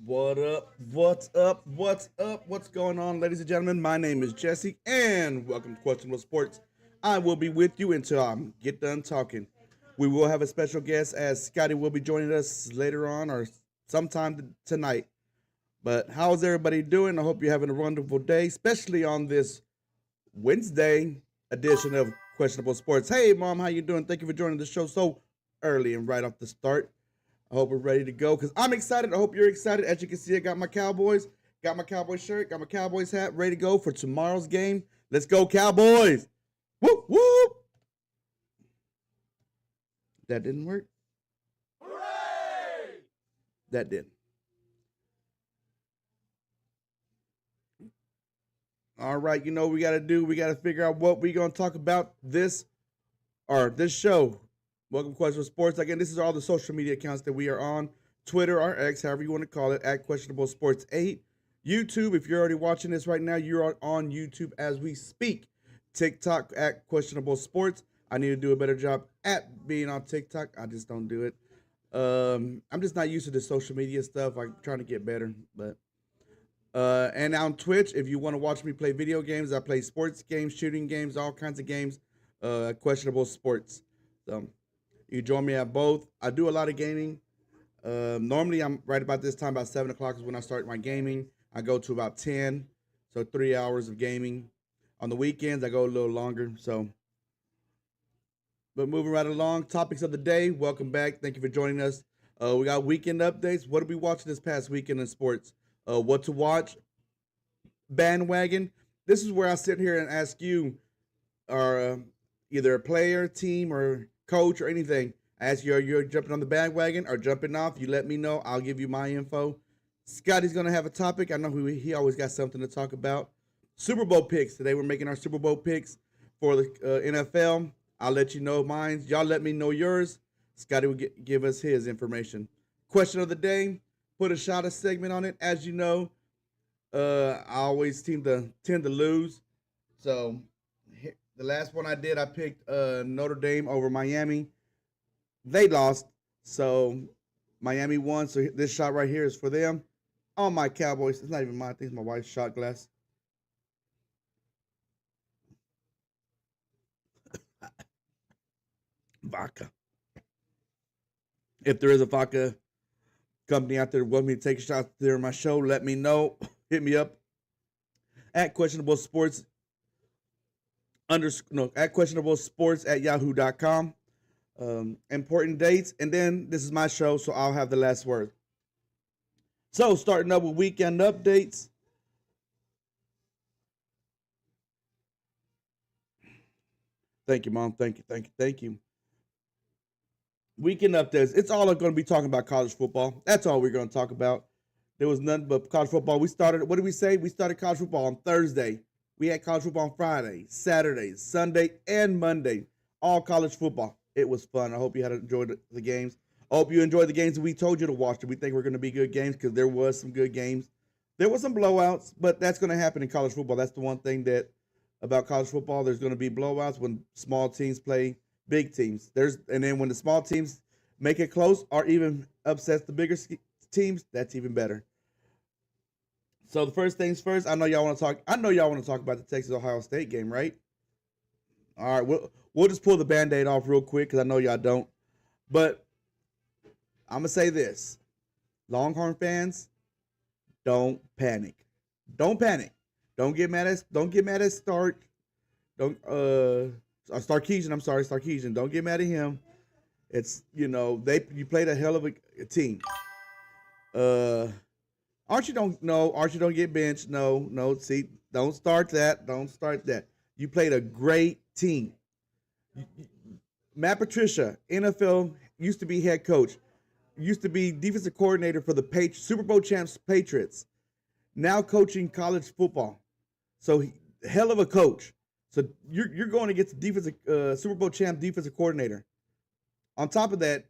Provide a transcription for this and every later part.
What up? What's up? What's up? What's going on, ladies and gentlemen? My name is Jesse, and welcome to Questionable Sports. I will be with you until I get done talking. We will have a special guest as Scotty will be joining us later on or sometime tonight. But how's everybody doing? I hope you're having a wonderful day, especially on this Wednesday edition of Questionable Sports. Hey, Mom, how you doing? Thank you for joining the show so early and right off the start. I hope we're ready to go because I'm excited. I hope you're excited. As you can see, I got my Cowboys, got my Cowboys shirt, got my Cowboys hat, ready to go for tomorrow's game. Let's go, Cowboys! Whoop, whoop! That didn't work. Hooray! That did. All right, you know what we got to do? We got to figure out what we're going to talk about this show. Welcome to Questionable Sports. Again, this is all the social media accounts that we are on. Twitter or X, however you want to call it, at Questionable Sports 8. YouTube, if you're already watching this right now, you're on YouTube as we speak. TikTok at Questionable Sports. I need to do a better job at being on TikTok. I just don't do it. I'm just not used to the social media stuff. I'm trying to get better, but and on Twitch, if you want to watch me play video games, I play sports games, shooting games, all kinds of games. Questionable Sports. So you join me at both. I do a lot of gaming. Normally, I'm right about this time, about 7 o'clock is when I start my gaming. I go to about 10, so 3 hours of gaming. On the weekends, I go a little longer. But moving right along, topics of the day. Welcome back. Thank you for joining us. We got weekend updates. What did we watch this past weekend in sports? What to watch? Bandwagon. This is where I sit here and ask you, are either a player, team, or coach, or anything. I ask you, are you jumping on the bandwagon or jumping off? You let me know. I'll give you my info. Scotty's going to have a topic. I know he always got something to talk about. Super Bowl picks. Today we're making our Super Bowl picks for the NFL. I'll let you know mine. Y'all let me know yours. Scotty will give us his information. Question of the day. Put a shot of segment on it. As you know, I always tend to lose. So the last one I did, I picked Notre Dame over Miami. They lost, so Miami won. So this shot right here is for them. All my Cowboys. It's not even mine. I think it's my wife's shot glass. Vodka. If there is a vodka company out there that want me to take a shot during my show, let me know. Hit me up at questionable sports at questionable sports at yahoo.com. Important dates, and then this is my show, so I'll have the last word. So starting up with weekend updates. Thank you, Mom. Thank you. Weekend updates. It's all I'm going to be talking about college football. That's all we're going to talk about. There was nothing but college football. We started, what did we say? We started college football on Thursday. We had college football on Friday, Saturday, Sunday, and Monday. All college football. It was fun. I hope you had enjoyed the games. I hope you enjoyed the games that we told you to watch. We think we're going to be good games because there was some good games. There was some blowouts, but that's going to happen in college football. That's the one thing that about college football. There's going to be blowouts when small teams play big teams. And then when the small teams make it close or even upsets the bigger teams, that's even better. So the first things first, I know y'all want to talk. I know y'all want to talk about the Texas Ohio State game, right? All right, we'll just pull the Band-Aid off real quick because I know y'all don't. But I'm gonna say this: Longhorn fans, don't panic. Don't panic. Don't get mad at. Don't get mad at Stark. Don't Starkeesian. I'm sorry, Starkeesian. Don't get mad at him. It's you played a hell of a team. Uh, Archie don't get benched. No. See, don't start that. Don't start that. You played a great team. Matt Patricia, NFL, used to be head coach, used to be defensive coordinator for the Super Bowl champs Patriots, now coaching college football. So hell of a coach. So you're going against the defensive Super Bowl champ defensive coordinator. On top of that,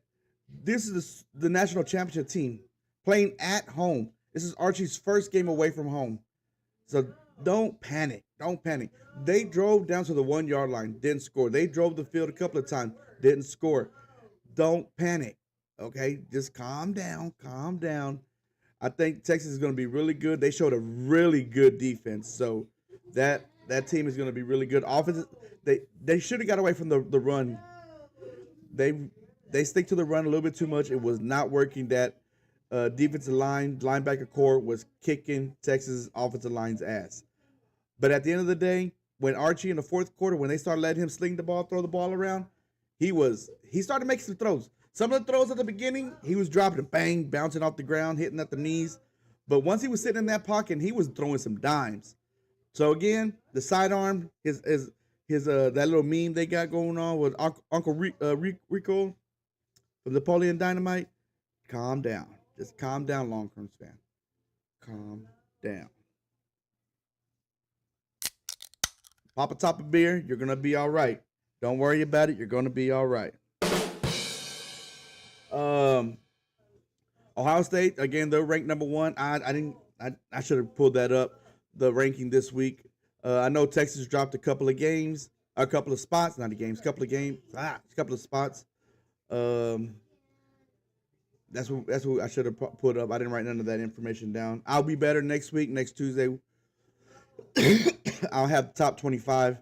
this is the national championship team playing at home. This is Archie's first game away from home. So don't panic. Don't panic. They drove down to the 1 yard line, didn't score. They drove the field a couple of times, didn't score. Don't panic. Okay, just calm down. Calm down. I think Texas is going to be really good. They showed a really good defense, so that team is going to be really good. Offense, they should have got away from the run. They they stick to the run a little bit too much. It was not working. That defensive linebacker core was kicking Texas offensive line's ass. But at the end of the day, when Archie in the fourth quarter, when they started letting him sling the ball, throw the ball around, he started making some throws. Some of the throws at the beginning, he was dropping bang, bouncing off the ground, hitting at the knees. But once he was sitting in that pocket, he was throwing some dimes. So again, the sidearm, his that little meme they got going on with Uncle Rico from Napoleon Dynamite. Calm down. Just calm down, Longhorns fan. Calm down. Pop a top of beer. You're gonna be all right. Don't worry about it. You're gonna be all right. Um, Ohio State again. They're ranked number one. I should have pulled that up. The ranking this week. I know Texas dropped a couple of games, a couple of spots, not the games, a couple of spots. Um, that's what I should have put up. I didn't write none of that information down. I'll be better next week, next Tuesday. I'll have the top 25,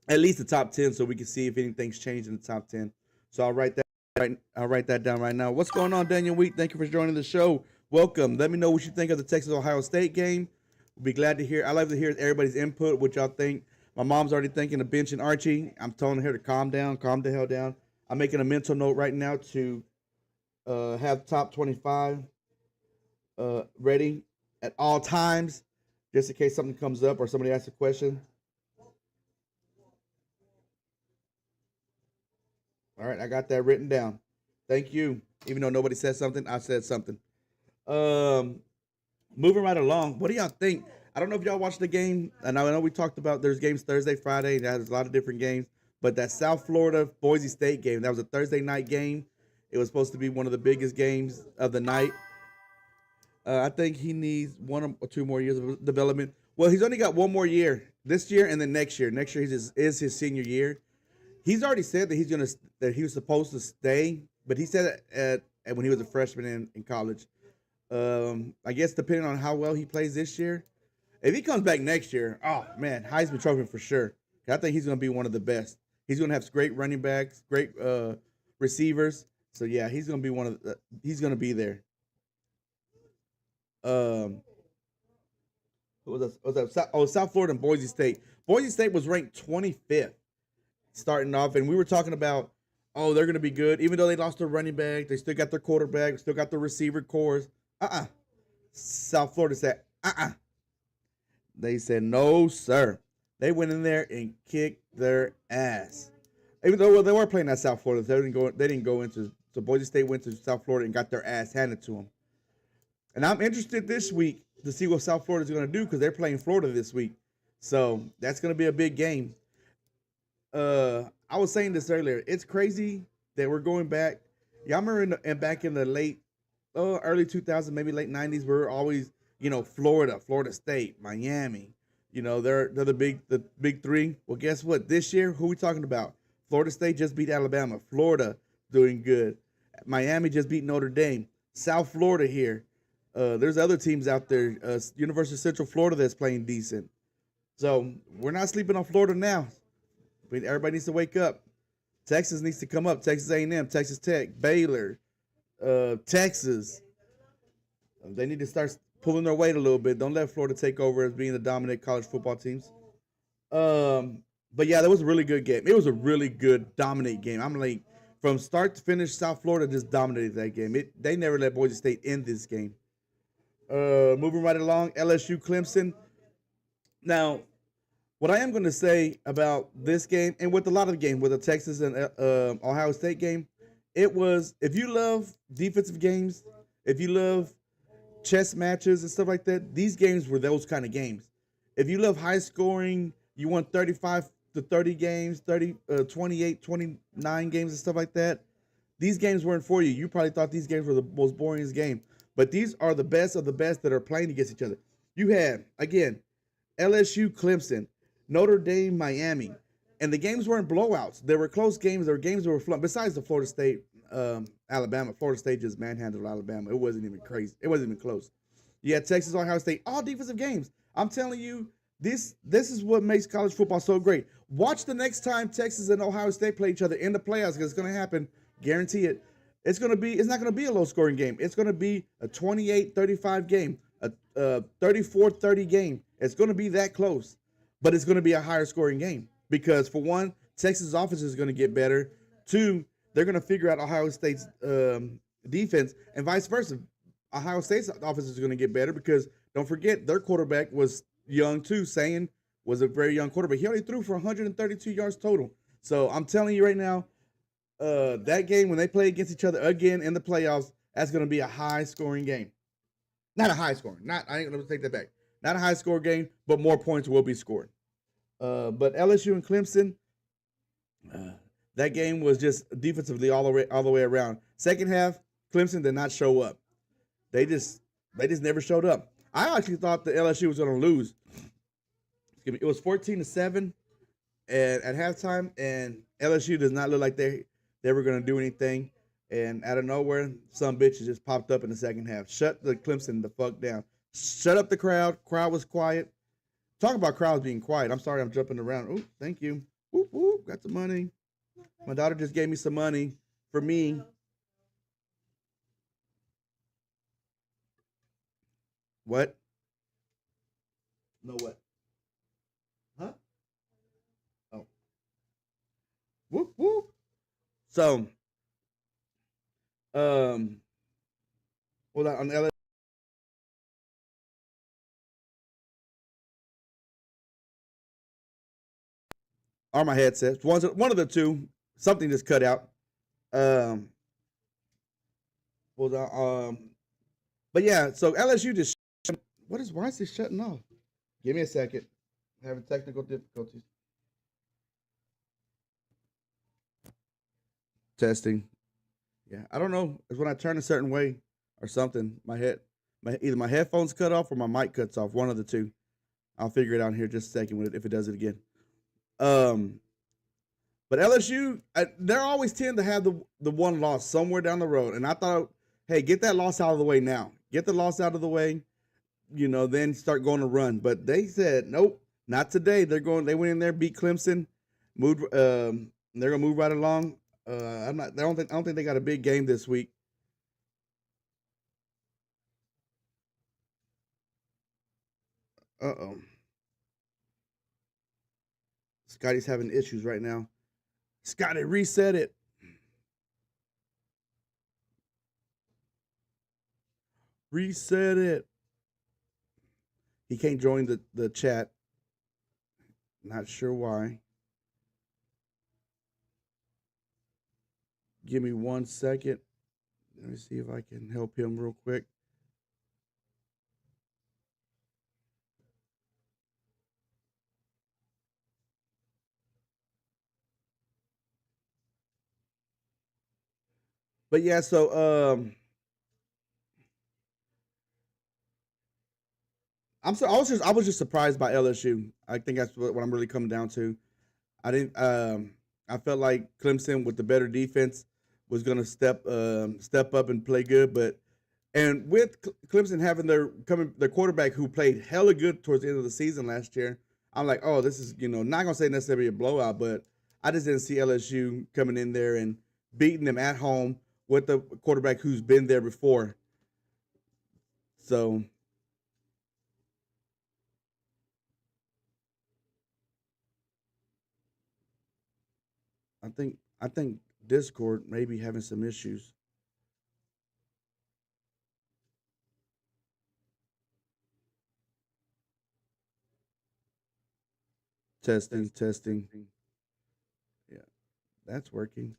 at least the top 10, so we can see if anything's changed in the top 10. So I'll write that down right now. What's going on, Daniel Wheat? Thank you for joining the show. Welcome. Let me know what you think of the Texas Ohio State game. We'll be glad to hear. I love to hear everybody's input, what y'all think. My mom's already thinking of benching Archie. I'm telling her to calm down, calm the hell down. I'm making a mental note right now to have top 25 ready at all times, just in case something comes up or somebody asks a question. All right, I got that written down. Thank you. Even though nobody said something, I said something. Moving right along, what do y'all think? I don't know if y'all watched the game, and I know we talked about there's games Thursday, Friday, and there's a lot of different games, but that South Florida Boise State game, that was a Thursday night game. It was supposed to be one of the biggest games of the night. I think he needs 1 or 2 more years of development. Well, he's only got 1 more year, this year and then next year. Next year is his senior year. He's already said that he was supposed to stay, but he said it at when he was a freshman in college. I guess depending on how well he plays this year, if he comes back next year, oh man, Heisman Trophy for sure. I think he's going to be one of the best. He's going to have great running backs, great receivers. So yeah, he's going to be he's going to be there. What was that? Oh, South Florida and Boise State. Boise State was ranked 25th starting off, and we were talking about, oh, they're going to be good. Even though they lost their running back, they still got their quarterback, still got their receiver cores. South Florida said, They said, no, sir. They went in there and kicked their ass. Even though they were playing at South Florida, they didn't go into. So Boise State went to South Florida and got their ass handed to them. And I'm interested this week to see what South Florida is going to do because they're playing Florida this week. So that's going to be a big game. I was saying this earlier. It's crazy that we're going back. Y'all remember back in the early 2000s, maybe late 90s, we were always, Florida State, Miami. They're the big three. Well, guess what? This year, who are we talking about? Florida State just beat Alabama. Florida doing good. Miami just beat Notre Dame. South Florida here. There's other teams out there. University of Central Florida that's playing decent. So we're not sleeping on Florida now. Everybody needs to wake up. Texas needs to come up. Texas A&M, Texas Tech, Baylor, Texas. They need to start pulling their weight a little bit. Don't let Florida take over as being the dominant college football teams. But yeah, that was a really good game. It was a really good, dominant game. I'm like, from start to finish, South Florida just dominated that game. They never let Boise State end this game. Moving right along, LSU Clemson. Now, what I am going to say about this game, and with a lot of the game, with the Texas and Ohio State game, it was, if you love defensive games, if you love chess matches and stuff like that, these games were those kind of games. If you love high scoring, you want 35 to 30 games, 28, 29 games and stuff like that, these games weren't for you. You probably thought these games were the most boringest game. But these are the best of the best that are playing against each other. You had, again, LSU, Clemson, Notre Dame, Miami. And the games weren't blowouts. They were close games. There were games that were fun. Besides the Florida State, Alabama. Florida State just manhandled Alabama. It wasn't even crazy. It wasn't even close. Yeah, Texas, Ohio State, all defensive games. I'm telling you, this is what makes college football so great. Watch the next time Texas and Ohio State play each other in the playoffs because it's going to happen. Guarantee it. It's not going to be a low scoring game. It's going to be a 28-35 game, a 34-30 game. It's going to be that close, but it's going to be a higher scoring game because for one, Texas offense is going to get better. Two, they're going to figure out Ohio State's defense and vice versa. Ohio State's offense is going to get better because don't forget their quarterback was young too. Sayin was a very young quarterback. He only threw for 132 yards total. So I'm telling you right now, that game when they play against each other again in the playoffs, that's going to be a high scoring game. Not a high scoring. Not I ain't going to take that back. Not a high score game, but more points will be scored. But LSU and Clemson, that game was just defensively all the way around. Second half, Clemson did not show up. They just never showed up. I actually thought the LSU was going to lose. It was 14-7 and at halftime, and LSU does not look like they were going to do anything. And out of nowhere, some bitches just popped up in the second half. Shut the Clemson the fuck down. Shut up the crowd. Crowd was quiet. Talk about crowds being quiet. I'm sorry I'm jumping around. Oh, thank you. Whoop, whoop, got some money. My daughter just gave me some money for me. What? No what? Huh? Oh. Whoop whoop. So, hold on the LA. Are my headsets? One of the two. Something just cut out. Um, hold on. But yeah. So LSU just. Why is this shutting off? Give me a second. Having technical difficulties. Testing. Yeah, I don't know. It's when I turn a certain way or something. Either my headphones cut off or my mic cuts off. One of the two. I'll figure it out in here just a second if it does it again. Um, but LSU, they always tend to have the one loss somewhere down the road, and I thought, hey, get that loss out of the way now. Get the loss out of the way, then start going to run. But they said nope, not today. They went in there, beat Clemson, moved. They're gonna move right along. I don't think they got a big game this week. Uh-oh. Scotty's having issues right now. Scotty, reset it. Reset it. He can't join the chat. Not sure why. Give me 1 second. Let me see if I can help him real quick. But yeah, so I was just surprised by LSU. I think that's what I'm really coming down to. I didn't I felt like Clemson with the better defense was going to step up and play good, but and with Clemson having their quarterback who played hella good towards the end of the season last year, I'm like, oh, this is not gonna say necessarily a blowout, but I just didn't see LSU coming in there and beating them at home with the quarterback who's been there before. So I think Discord may be having some issues. Testing, testing. Yeah, that's working.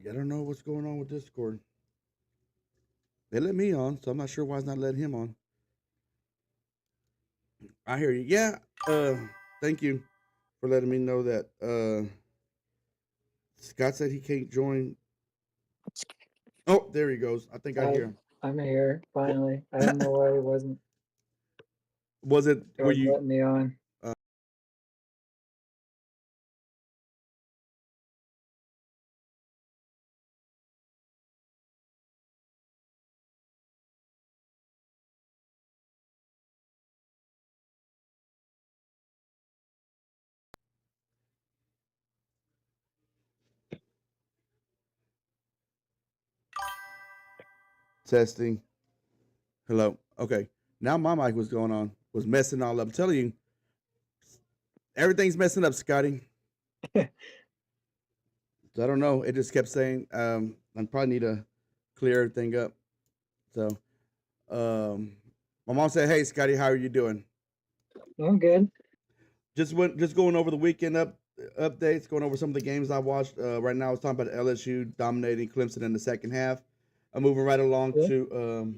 I don't know what's going on with Discord. They let me on, so I'm not sure why it's not letting him on. I hear you. Yeah. Thank you for letting me know that. Scott said he can't join. Oh, there he goes. I think I hear him. I'm here finally. I don't know why it wasn't. Was it? They Were were you? letting me on. Uh, testing. Hello. Okay. Now my mic was going on. Was messing all up. I'm telling you, everything's messing up, Scotty. So I don't know. It just kept saying I probably need to clear everything up. So um, my mom said, "Hey, Scotty, how are you doing?" I'm good. Just going over the weekend updates, going over some of the games I watched. Right now, I was talking about LSU dominating Clemson in the second half. I'm moving right along Yeah. to.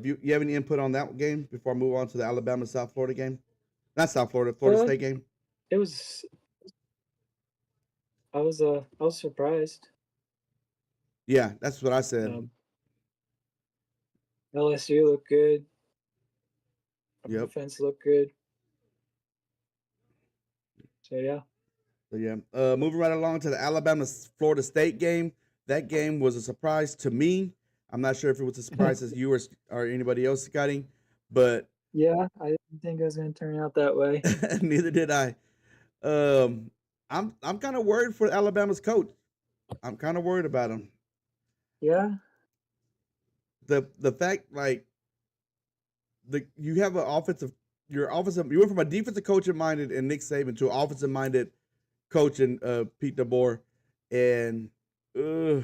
You have any input on that game before I move on to the Alabama South Florida game? Not South Florida, Florida Uh, State game. it was. I was surprised. Yeah, that's what I said. Um, LSU looked good. Our Yep. defense looked good. So yeah. So yeah, moving right along to the Alabama Florida State game. That game was a surprise to me. I'm not sure if it was a surprise as you or anybody else, Scotty, but Yeah, I didn't think it was going to turn out that way. neither did I. Um, I'm kind of worried for Alabama's coach. I'm kind of worried about him. Yeah. The fact like you have an offensive you went from a defensive coach minded and Nick Saban to an offensive minded coach and Pete DeBoer, and I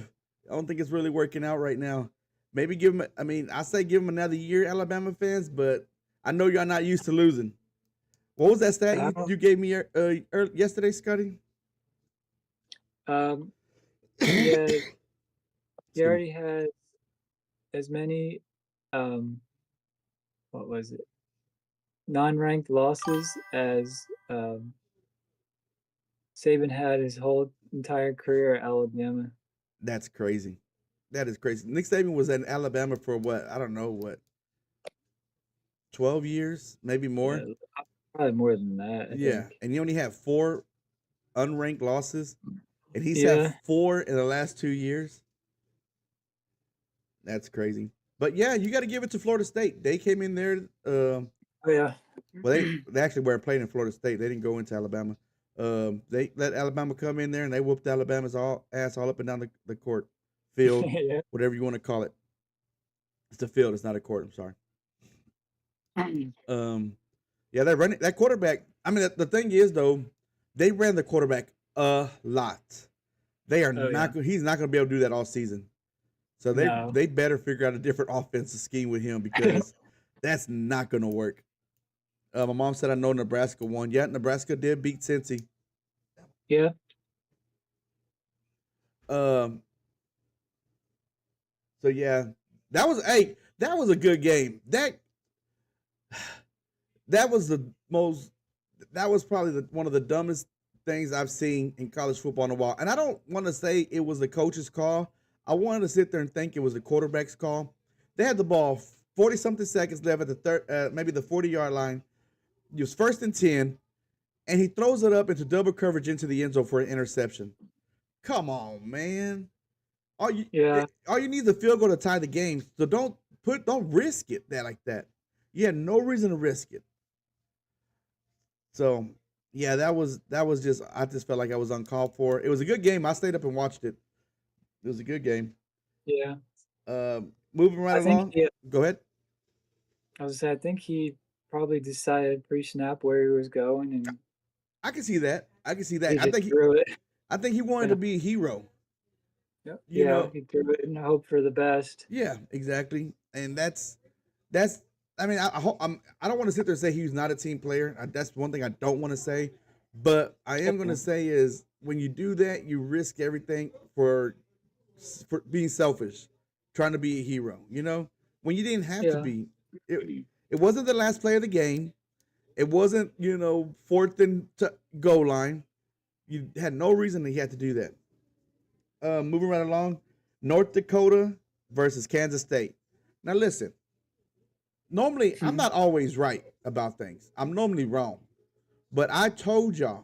don't think it's really working out right now. Maybe give him. I mean, I say give him another year, Alabama fans, but I know y'all not used to losing. What was that stat you gave me yesterday, Scotty? Um, he had he Excuse me. already had as many um what was it? Non-ranked losses as Saban had his whole entire career at Alabama. That's crazy. That is crazy. Nick Saban was in Alabama for what? I don't know what, 12 years, maybe Yeah, more. probably more than that, I Yeah, think. and he only had 4 unranked losses, and he's had Yeah. 4 in the last 2 years. That's crazy. But yeah, you got to give it to Florida State. They came in there. Oh yeah. Well, they actually were playing in Florida State. They didn't go into Alabama. They let Alabama come in there and they whooped Alabama's ass all up and down the court, field, Yeah. whatever you want to call it. It's a field. It's not a court. I'm sorry. Um, yeah, they're running that quarterback. I mean, the thing is though, they ran the quarterback a lot. They are Oh yeah. not. He's not going to be able to do that all season. So No. they better figure out a different offensive scheme with him because that's not going to work. My mom said I know Nebraska won. Yeah, Nebraska did beat Cincy. Yeah. Um, so yeah, that was a good game. That was the most that was probably one of the dumbest things I've seen in college football in a while. And I don't want to say it was the coach's call. I wanted to sit there and think it was the quarterback's call. They had the ball 40 something seconds left at the maybe the 40-yard line. It was 1st and 10, and he throws it up into double coverage into the end zone for an interception. Come on, man. All you Yeah. all you need is a field goal to tie the game. So don't risk it like that. You had no reason to risk it. So yeah, that was just I just felt like I was uncalled for. It was a good game. I stayed up and watched it. It was a good game. Yeah. Moving right I think along. he Go ahead. I think he probably decided pre-snap where he was going, and I can see that. I can see he that. just threw it. I think he wanted Yeah. to be a hero. Yep. You Yeah, know, he threw it and hope for the best. yeah, exactly. And that's. I mean, I don't want to sit there and say he's not a team player. That's one thing I don't want to say. But I am going to say is when you do that, you risk everything for being selfish, trying to be a hero. You know, when you didn't have to Yeah. be. It wasn't the last play of the game. It wasn't 4th and goal line. You had no reason that he had to do that. Moving right along, North Dakota versus Kansas State. Now listen, Normally, I'm not always right about things. I'm normally wrong. But I told y'all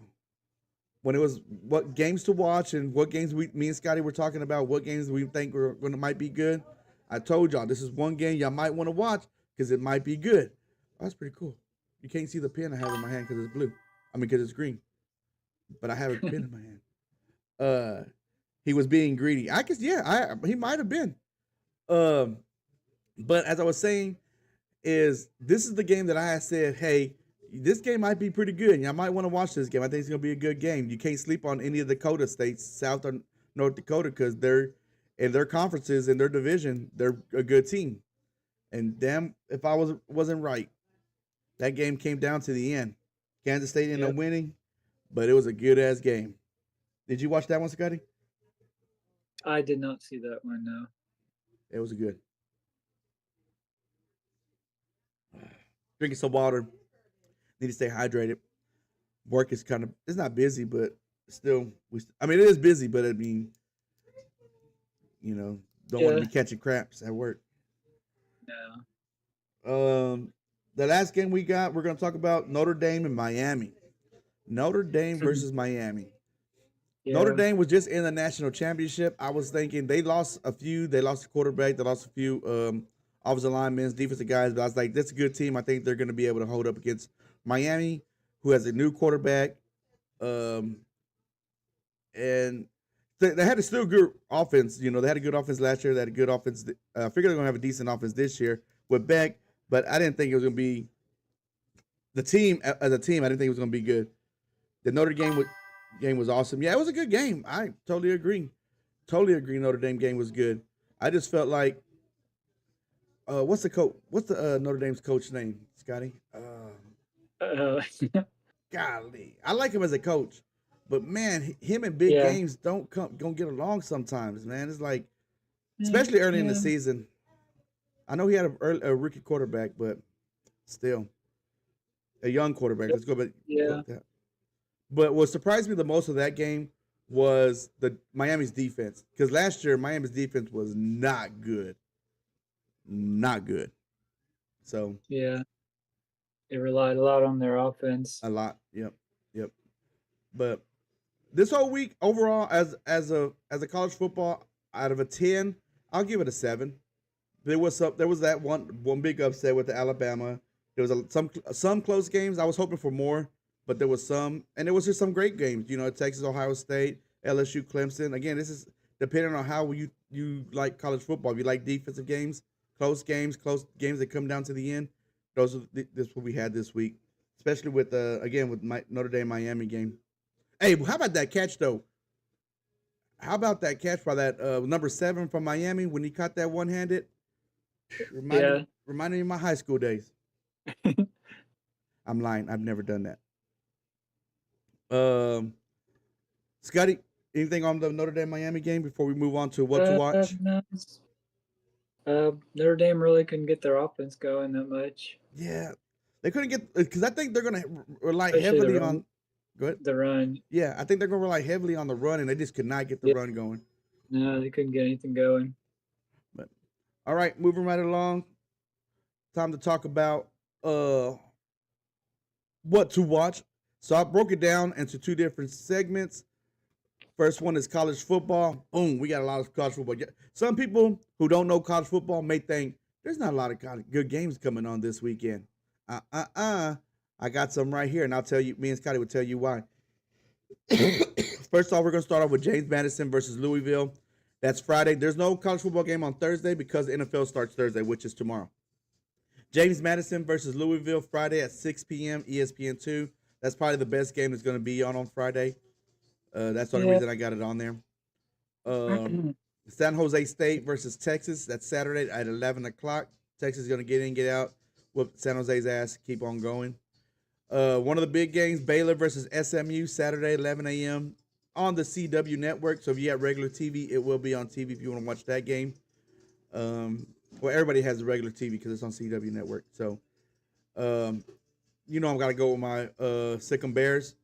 when it was what games to watch and what games me and Scotty were talking about, what games we think were going to might be good. I told y'all this is one game y'all might want to watch because it might be good. Oh, that's pretty cool. You can't see the pen I have in my hand because it's blue. I mean, because it's green. But I have a pen in my hand. He was being greedy. I guess he might have been. Um, but as I was saying, this is the game that I had said, hey, this game might be pretty good. Y'all might want to watch this game. I think it's gonna be a good game. You can't sleep on any of the Dakota states, South or North Dakota, because they're in their conferences in their division, they're a good team. And damn, if I wasn't right, that game came down to the end. Kansas State ended up Yep. winning, but it was a good ass game. Did you watch that one, Scotty? I did not see that one. No. It was good. Drinking some water. Need to stay hydrated. Work is it's not busy, but still I mean it is busy, but I mean, don't want to Yeah. be catching cramps at work. No. The last game we're going to talk about Notre Dame and Miami. Notre Dame versus Miami. Notre Yeah. Dame was just in the national championship. I was thinking they lost a few. They lost a quarterback. They lost a few offensive linemen, defensive guys. But I was like, that's a good team. I think they're going to be able to hold up against Miami, who has a new quarterback. And they had a still good offense. You know, they had a good offense last year. They had a good offense. I figured they're going to have a decent offense this year with Beck, but I didn't think it was going to be the team as a team. I didn't think it was going to be good. The Notre Dame game was awesome. Yeah, it was a good game. I totally agree. Totally agree. Notre Dame game was good. I just felt like, what's the coach? What's the Notre Dame's coach name, Scotty? Uh, Golly, I like him as a coach, but man, him and big yeah. games don't get along sometimes. Man, it's like, especially early in the Yeah. season. I know he had a rookie quarterback, but still, a young quarterback. Let's go back. Yeah. But what surprised me the most of that game was the Miami's defense, because last year Miami's defense was not good, not good. So Yeah. They relied a lot on their offense. a lot, yep, yep. But this whole week overall, as a college football, out of a 10, I'll give it a 7. There was that one big upset with the Alabama. There was some close games. I was hoping for more, but there was some, and there was just some great games. You know, Texas, Ohio State, LSU, Clemson. Again, this is depending on how you like college football. If you like defensive games, close games that come down to the end. This what we had this week, especially with again with Notre Dame Miami game. Hey, how about that catch though? How about that catch by that number 7 from Miami when he caught that one handed? Yeah. Reminded me of my high school days. I'm lying. I've never done that. Scotty, anything on the Notre Dame Miami game before we move on to what to watch? No. Notre Dame really couldn't get their offense going that much. Yeah, they couldn't get because I think they're going to rely Especially heavily on. Go ahead. The run. Yeah, I think they're going to rely heavily on the run, and they just could not get the run going. No, they couldn't get anything going. But all right, moving right along. Time to talk about what to watch. So I broke it down into 2 different segments. First one is college football. Boom, we got a lot of college football. Some people who don't know college football may think there's not a lot of good games coming on this weekend. I got some right here, and I'll tell you. Me and Scotty will tell you why. First off, we're going to start off with James Madison versus Louisville. That's Friday. There's no college football game on Thursday because the NFL starts Thursday, which is tomorrow. James Madison versus Louisville Friday at 6 p.m. ESPN2. That's probably the best game that's going to be on Friday. That's the only reason I got it on there. San Jose State versus Texas. That's Saturday at 11 o'clock. Texas is going to get in, get out, whoop San Jose's ass, keep on going. One of the big games, Baylor versus SMU, Saturday, 11 a.m. on the CW network. So if you have regular TV, it will be on TV if you want to watch that game. Well, everybody has a regular TV because it's on CW network. So, I'm got to go with my Sick'em Bears.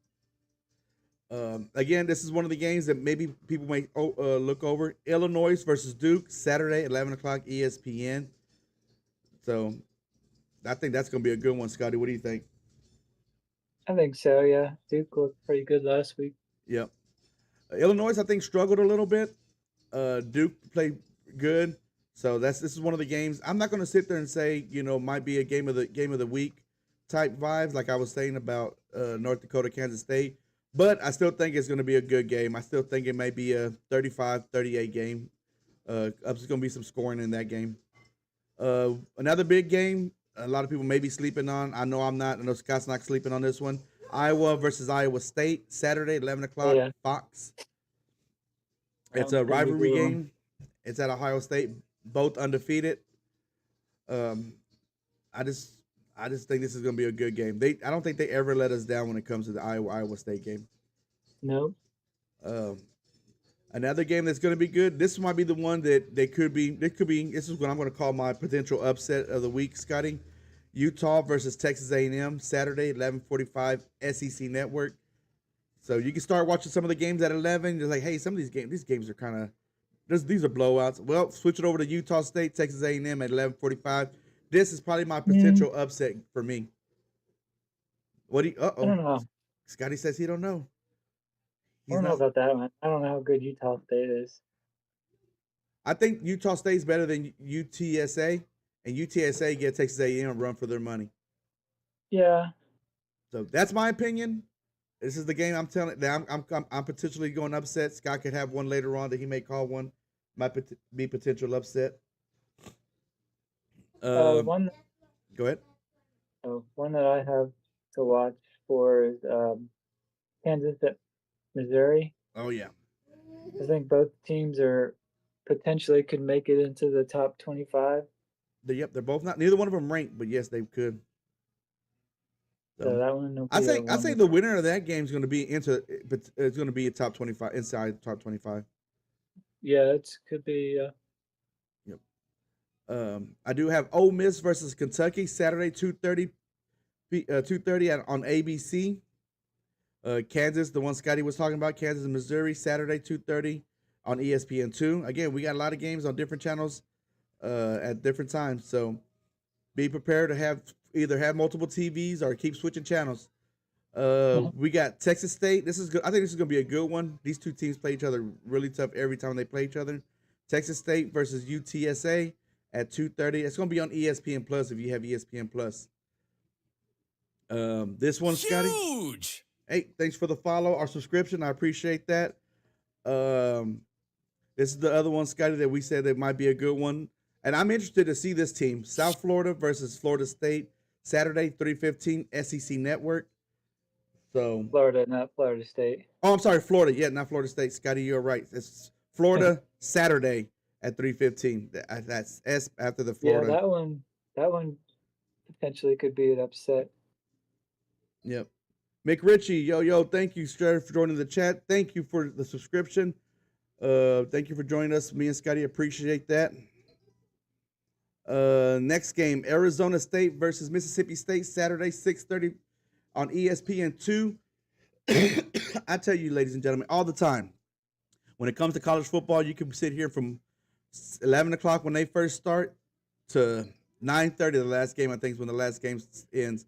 Again, this is one of the games that maybe people may look over. Illinois versus Duke, Saturday, 11 o'clock, ESPN. So, I think that's going to be a good one, Scotty. What do you think? I think so. Yeah, Duke looked pretty good last week. Yep. Illinois, I think, struggled a little bit. Duke played good, so this is one of the games. I'm not going to sit there and say might be a game of the week type vibes like I was saying about North Dakota, Kansas State, but I still think it's going to be a good game. I still think it may be a 35-38 game. There's going to be some scoring in that game. Another big game. A lot of people may be sleeping on. I know I'm not. I know Scott's not sleeping on this one. Iowa versus Iowa State, Saturday, 11 o'clock, Yeah, Fox. that It's one's a gonna be a rivalry good one. game. It's at Ohio State, both undefeated. Um, I just, I just think this is going to be a good game. I don't think they ever let us down when it comes to the Iowa State game. No, Um, Another game that's going to be good. This might be the one that they could be. This could be. This is what I'm going to call my potential upset of the week, Scotty. Utah versus Texas A&M, Saturday, 11:45, SEC Network. So you can start watching some of the games at 11. You're like, hey, some of these games are kind of, these are blowouts. Well, switch it over to Utah State, Texas A&M at 11:45. This is probably my mm, potential upset for me. What do you? I don't know. Scotty says he don't know. I He's don't know not. about that one. I don't know how good Utah State is. I think Utah State's better than UTSA, and UTSA get Texas A&M a run for their money. Yeah, So that's my opinion. This is the game I'm telling that I'm potentially going upset. Scott could have one later on that he may call one. Might be potential upset. Um, one Go ahead. one that I have to watch for is Kansas at Missouri. Oh yeah. I think both teams are potentially could make it into the top 25. Yep, they're both not. Neither one of them ranked, but yes, they could. So So that one will I be a think I one say to the winner of that game is going to be but it's going to be a top 25 inside top 25. yeah, it could be Yep. I do have Ole Miss versus Kentucky Saturday 2:30 2:30 on ABC. Kansas, the one Scotty was talking about, Kansas and Missouri Saturday 2:30 on ESPN2. Again, we got a lot of games on different channels at different times, so be prepared to either have multiple TVs or keep switching channels. We got Texas State. This is good. I think this is going to be a good one. These two teams play each other really tough every time they play each other. Texas State versus UTSA at 2:30. It's going to be on ESPN Plus if you have ESPN Plus. This one, Scotty. Huge. Hey, thanks for the follow, our subscription. I appreciate that. This is the other one, Scotty, that we said that might be a good one. And I'm interested to see this team. South Florida versus Florida State, Saturday, 3:15, SEC Network. So, Florida, not Florida State. I'm sorry, Florida. Yeah, not Florida State. Scotty, you're right. It's Florida, Saturday at 3:15. That's S after the Yeah, Florida. that one potentially could be an upset. Yep. McRitchie, yo, thank you, sir, for joining the chat. Thank you for the subscription. Thank you for joining us. Me and Scotty appreciate that. Next game, Arizona State versus Mississippi State, Saturday, 6:30 on ESPN2. I tell you, ladies and gentlemen, all the time, when it comes to college football, you can sit here from 11 o'clock when they first start to 9:30, the last game, I think, is when the last game ends.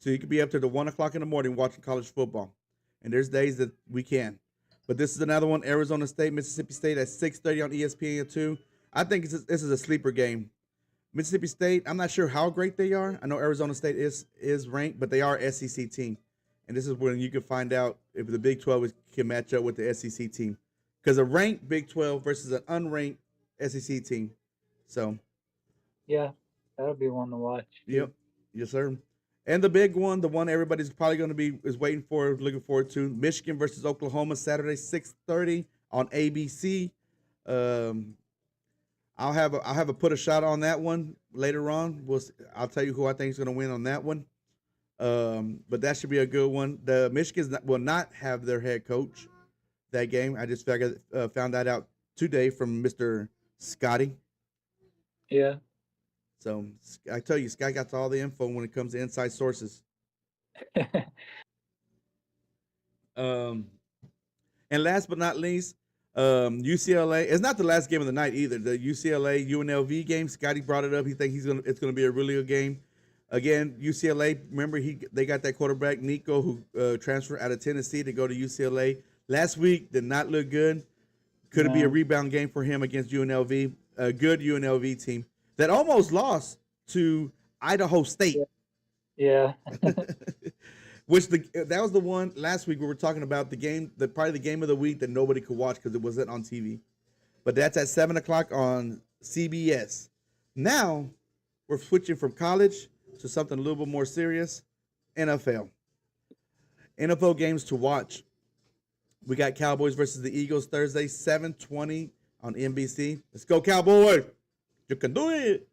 So you could be up to the 1 o'clock in the morning watching college football. And there's days that we can. But this is another one, Arizona State, Mississippi State at 6:30 on ESPN2. I think this is a sleeper game. Mississippi State, I'm not sure how great they are. I know Arizona State is ranked, but they are SEC team. And this is when you can find out if the Big 12 can match up with the SEC team. Because a ranked Big 12 versus an unranked SEC team. So, Yeah, that'll be one to watch. yep. Yes, sir. And the big one, the one everybody's probably going to be waiting for, looking forward to, Michigan versus Oklahoma, Saturday, 6:30 on ABC. I'll have a put a shot on that one later on. I'll tell you who I think is going to win on that one. But that should be a good one. The Michigan will not have their head coach that game. I just found that out today from Mr. Scotty. Yeah. So I tell you, Scott got all the info when it comes to inside sources. And last but not least, UCLA. It's not the last game of the night either. The UCLA UNLV game. Scotty brought it up. He thinks it's gonna be a really good game. Again, UCLA. Remember, they got that quarterback Nico who transferred out of Tennessee to go to UCLA last week. Did not look good. Could it be a No. rebound game for him against UNLV? A good UNLV team that almost lost to Idaho State. Yeah. Which that was the one last week we were talking about the game, probably the game of the week that nobody could watch because it wasn't on TV. But that's at 7 o'clock on CBS. Now we're switching from college to something a little bit more serious. NFL. NFL games to watch. We got Cowboys versus the Eagles Thursday, 7:20 on NBC. Let's go, Cowboys! You can do it.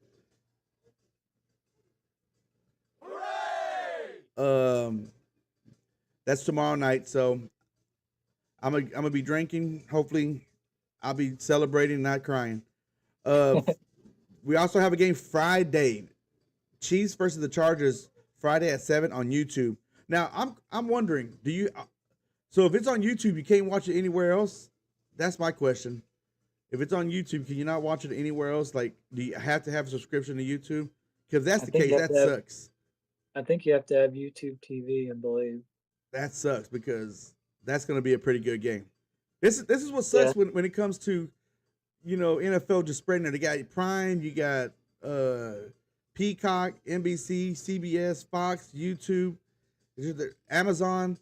That's tomorrow night. So I'm gonna be drinking. Hopefully, I'll be celebrating, not crying. We also have a game Friday. Chiefs versus the Chargers Friday at 7 on YouTube. Now I'm wondering, do you? So if it's on YouTube, you can't watch it anywhere else. That's my question. If it's on YouTube, can you not watch it anywhere else? Like, do you have to have a subscription to YouTube? Because if that's the case, that sucks. I think you have to have YouTube TV, I believe. That sucks because that's going to be a pretty good game. This is what sucks when it comes to, NFL just spreading it. You got Prime, you got Peacock, NBC, CBS, Fox, YouTube, Amazon.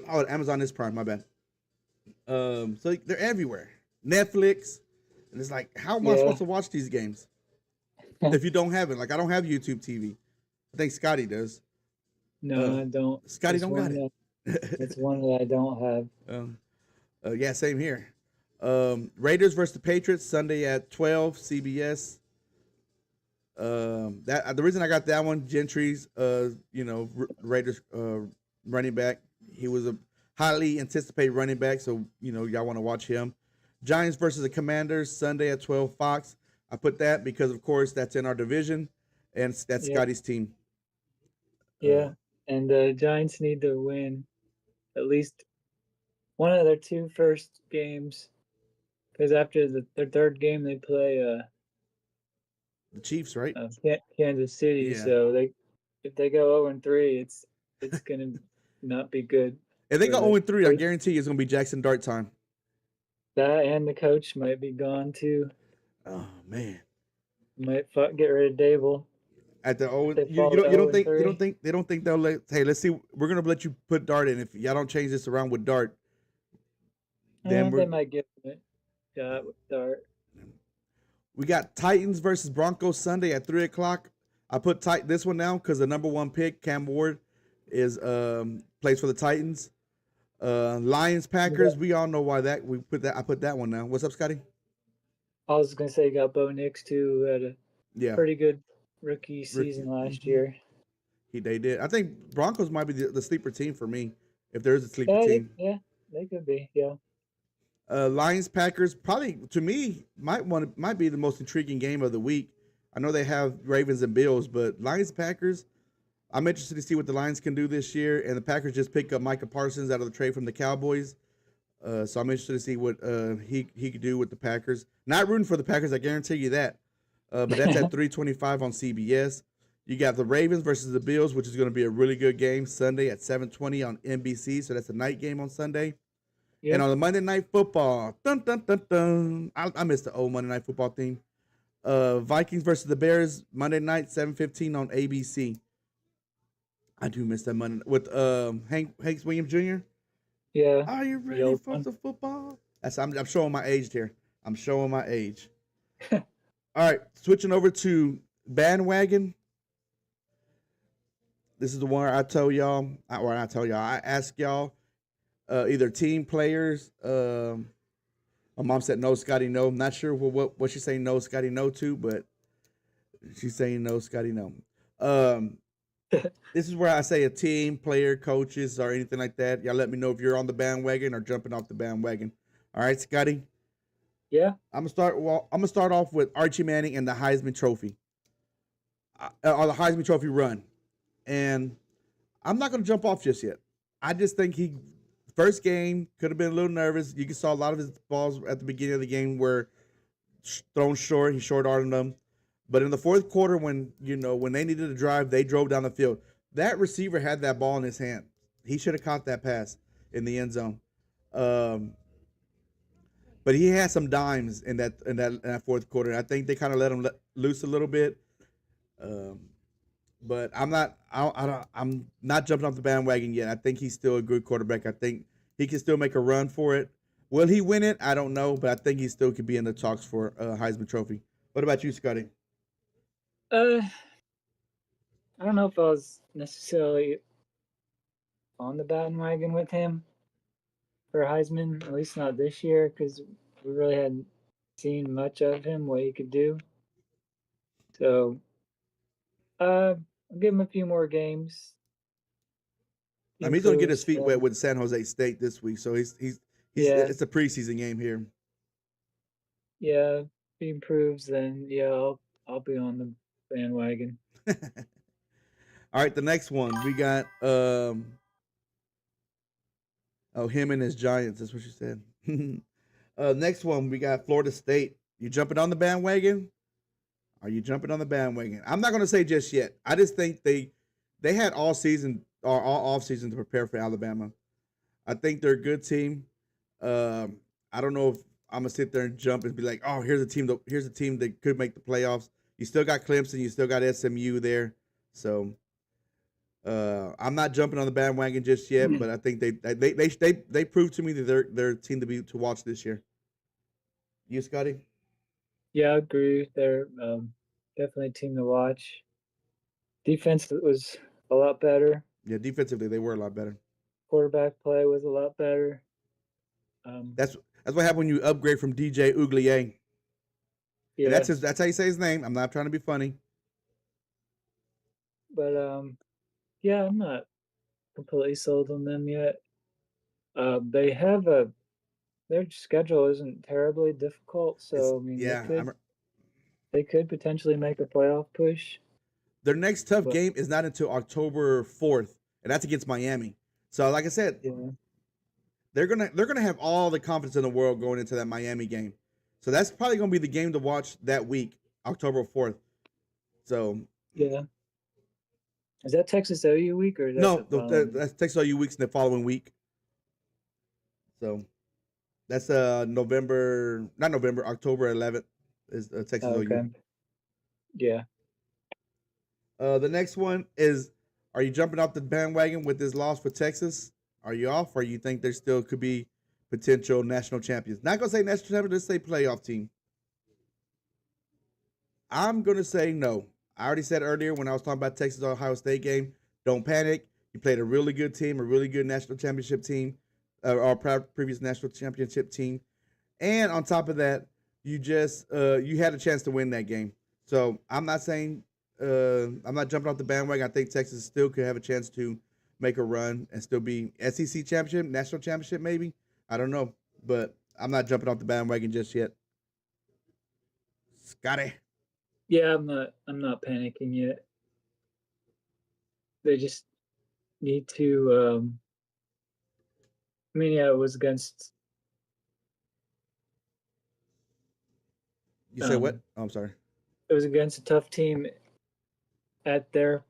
Oh, Amazon is Prime. My bad. So they're everywhere. Netflix, and it's like, how am I supposed to watch these games if you don't have it? Like, I don't have YouTube TV. I think Scotty does. No, I don't. Scotty don't got it. It's one that I don't have. Yeah, same here. Raiders versus the Patriots Sunday at 12 CBS. The reason I got that one, Gentry's, Raiders running back. He was a highly anticipated running back, so y'all want to watch him. Giants versus the Commanders Sunday at 12 Fox. I put that because, of course, that's in our division, and that's Scotty's team. Yeah, and the Giants need to win at least one of their two first games, because after their third game they play the Chiefs, right? Kansas City. Yeah. So if they go 0-3, it's gonna not be good. If they go 0-3, I guarantee it's gonna be Jackson Dart time. That and the coach might be gone too. Oh man, might get rid of Dable. At the they don't think they'll let. Hey, let's see. We're gonna let you put Dart in. If y'all don't change this around with Dart, then they might give it a shot with Dart. We got Titans versus Broncos Sunday at 3 o'clock. I put this one down because the number one pick, Cam Ward, is plays for the Titans. Lions Packers. We all know why I put that one down. What's up, Scotty? I was gonna say you got Bo Nix too, who had a pretty good rookie season last year. They did. I think Broncos might be the sleeper team for me, if there is a sleeper team. They could be. Yeah. Lions Packers probably to me might be the most intriguing game of the week. I know they have Ravens and Bills, but Lions Packers. I'm interested to see what the Lions can do this year, and the Packers just picked up Micah Parsons out of the trade from the Cowboys. So I'm interested to see what he could do with the Packers. Not rooting for the Packers, I guarantee you that. But that's at 3:25 on CBS. You got the Ravens versus the Bills, which is going to be a really good game Sunday at 7:20 on NBC. So that's a night game on Sunday. Yep. And on the Monday Night Football, dun, dun, dun, dun, I missed the old Monday Night Football theme. Vikings versus the Bears, Monday night, 7:15 on ABC. I do miss that Monday with Hank Williams Jr. Yeah. Are you ready for the football? I'm showing my age here. I'm showing my age. All right, switching over to bandwagon. This is the one I tell y'all, I ask y'all, either team players. My mom said no, Scotty, no. I'm not sure what she's saying no, Scotty, no to, but she's saying no, Scotty, no. This is where I say a team, player, coaches, or anything like that. Y'all let me know if you're on the bandwagon or jumping off the bandwagon. All right, Scotty? Yeah. I'm gonna start off with Archie Manning and the Heisman Trophy. Or the Heisman Trophy run. And I'm not gonna jump off just yet. I just think first game could have been a little nervous. You saw a lot of his balls at the beginning of the game were thrown short. He short-armed them. But in the fourth quarter, when they needed to drive, they drove down the field. That receiver had that ball in his hand. He should have caught that pass in the end zone. Um, but he had some dimes in that fourth quarter. I think they kind of let him loose a little bit. Um, but I'm not jumping off the bandwagon yet. I think he's still a good quarterback. I think he can still make a run for it. Will he win it? I don't know, but I think he still could be in the talks for a Heisman Trophy. What about you, Scotty? Uh, I don't know if I was necessarily on the bandwagon with him for Heisman, at least not this year, because we really hadn't seen much of him, what he could do. So, I'll give him a few more games. I mean, he's going to get his Improves. feet wet with San Jose State this week, so he's Yeah, it's a preseason game here. yeah. If he improves, then yeah, I'll be on the bandwagon. All right, the next one we got. Him and his Giants. That's what she said. Next one we got Florida State. You jumping on the bandwagon? Are you jumping on the bandwagon? I'm not going to say just yet. I just think they had all season or all off season to prepare for Alabama. I think they're a good team. I don't know if I'm gonna sit there and jump and be like, oh, here's a team that could make the playoffs. You still got Clemson, you still got SMU there, so I'm not jumping on the bandwagon just yet. But I think they proved to me that they're a team to watch this year. You, Scotty? Yeah, I agree. They're definitely a team to watch. Defense was a lot better. Yeah, defensively they were a lot better. Quarterback play was a lot better. Um, That's what happened when you upgrade from DJ Uglier. And yeah, that's how you say his name. I'm not trying to be funny. but yeah, I'm not completely sold on them yet. They have their schedule isn't terribly difficult, It's so I mean yeah. they could potentially make a playoff push. Their next tough But game is not until October 4th, and that's against Miami. So, like I said, yeah, they're gonna have all the confidence in the world going into that Miami game. So that's probably gonna be the game to watch that week, October 4th. So yeah. Is that Texas OU week or is that no, the following? that's Texas OU weeks in the following week. So that's October 11th is Texas Oh, OU. okay. Yeah. The next one is: are you jumping off the bandwagon with this loss for Texas? Are you off, or you think there still could be potential national champions? Not gonna say national champions, let's say playoff team. I'm gonna say no. I already said earlier when I was talking about Texas Ohio State game. Don't panic. You played a really good team, a really good national championship team, or previous national championship team, and on top of that, you had a chance to win that game. So I'm not saying I'm not jumping off the bandwagon. I think Texas still could have a chance to make a run and still be SEC championship, national championship, maybe. I don't know, but I'm not jumping off the bandwagon just yet. Scotty. Yeah, I'm not panicking yet. They just need to I mean, yeah, it was against You said what? Oh, I'm sorry. it was against a tough team at their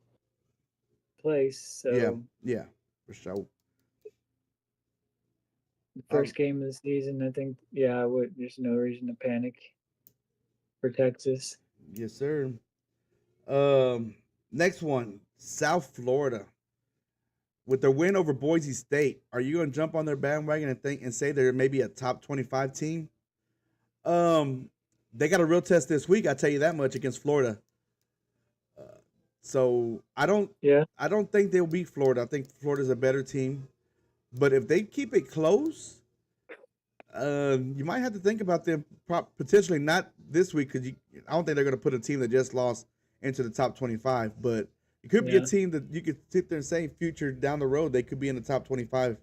place. Yeah, So yeah, for sure. the first game of the season, I think, yeah, there's no reason to panic for Texas. Yes, sir. Um, Next one, South Florida. With their win over Boise State, are you going to jump on their bandwagon and say they're maybe a top 25 team? Um, they got a real test this week. I tell you that much against Florida. So Yeah, I don't think they'll beat Florida. I think Florida's a better team. But if they keep it close, you might have to think about them potentially not this week because I don't think they're going to put a team that just lost into the top 25. But it could be a yeah, team that you could sit there and say future down the road they could be in the top 25.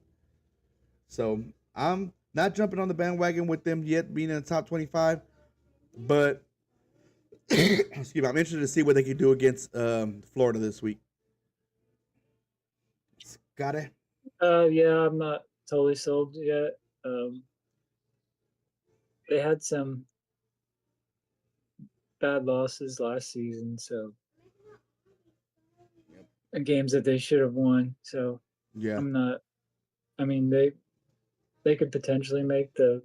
So I'm not jumping on the bandwagon with them yet being in the top 25, but excuse me, I'm interested to see what they can do against Florida this week. Got it. yeah. I'm not totally sold yet. They had some bad losses last season, so Yep. games that they should have won. So Yeah, I'm not. I mean, they could potentially make the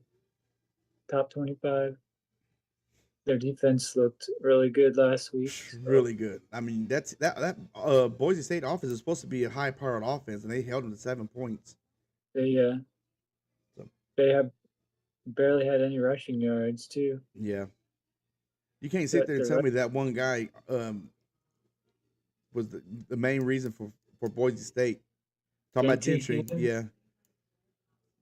top 25. Their defense looked really good last week. So really good. I mean, Boise State offense is supposed to be a high powered offense, and they held them to 7 points. they So they have barely had any rushing yards too. yeah, you can't sit But there and the tell rest, me that one guy was the main reason for Boise State. Talking about JT Gentry, Higgins, yeah.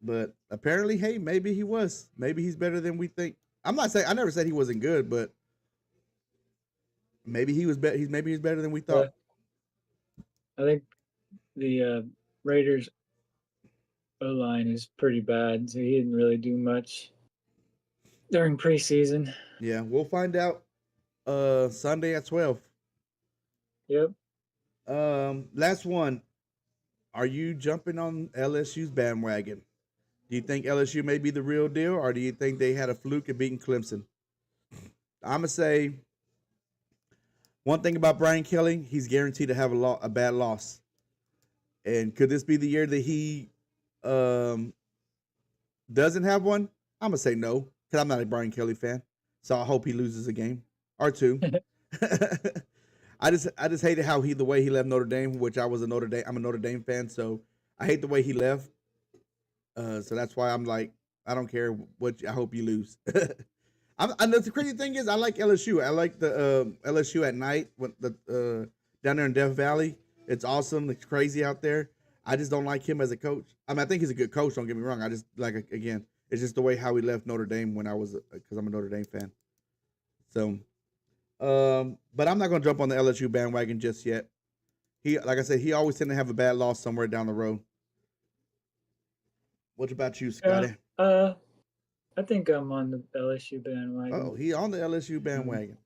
But apparently, hey, maybe he was. Maybe he's better than we think. I'm not saying I never said he wasn't good, but maybe he was better. He's better than we yeah, thought. I think the Raiders O line is pretty bad, so he didn't really do much during preseason. Yeah, we'll find out Sunday at 12. Yep. Last one. Are you jumping on LSU's bandwagon? Do you think LSU may be the real deal, or do you think they had a fluke at beating Clemson? I'm gonna say one thing about Brian Kelly: he's guaranteed to have a bad loss. And could this be the year that he um, doesn't have one? I'm gonna say no because I'm not a Brian Kelly fan. So I hope he loses a game or two. I just hated how the way he left Notre Dame, which I'm a Notre Dame fan, so I hate the way he left. So that's why I'm like, I don't care what. I hope you lose. And the crazy thing is, I like LSU. I like the LSU at night when down there in Death Valley. It's awesome. It's crazy out there. I just don't like him as a coach. I mean, I think he's a good coach. Don't get me wrong. I just like again, it's just the way how he left Notre Dame when I was because I'm a Notre Dame fan. So, but I'm not gonna jump on the LSU bandwagon just yet. Like I said, he always tend to have a bad loss somewhere down the road. What about you, Yeah. Scotty? I think I'm on the LSU bandwagon. Oh, he on the LSU Um, bandwagon.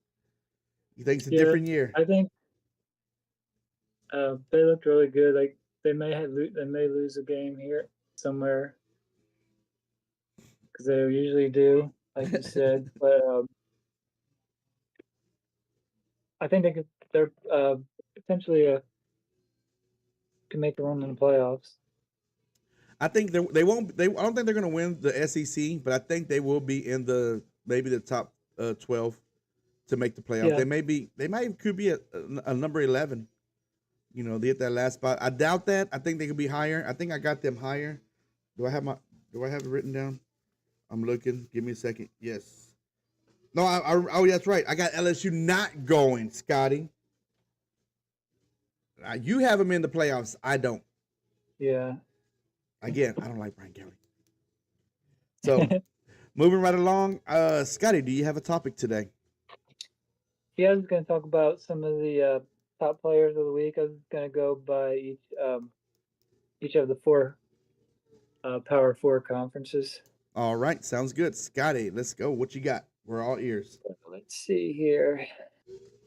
He thinks it's a yeah, different year. I think they looked really good. Like they may lose a game here somewhere because they usually do, like you said. But I think they're potentially can make a run in the playoffs. I think they won't. I don't think they're going to win the SEC, but I think they will be in maybe the top 12 to make the playoffs. Yeah, They might could be a number 11. You know, they hit that last spot. I doubt that. I think they could be higher. I think I got them higher. Do I have my? Do I have it written down? I'm looking. Give me a second. Yes. No. Oh, that's right. I got LSU not going, Scotty. You have them in the playoffs. I don't. yeah. Again, I don't like Brian Kelly. So moving right along, Scotty, do you have a topic today? Yeah, I was going to talk about some of the top players of the week. I was going to go by each of the four Power Four conferences. All right, sounds good. Scotty, let's go. What you got? We're all ears. Let's see here.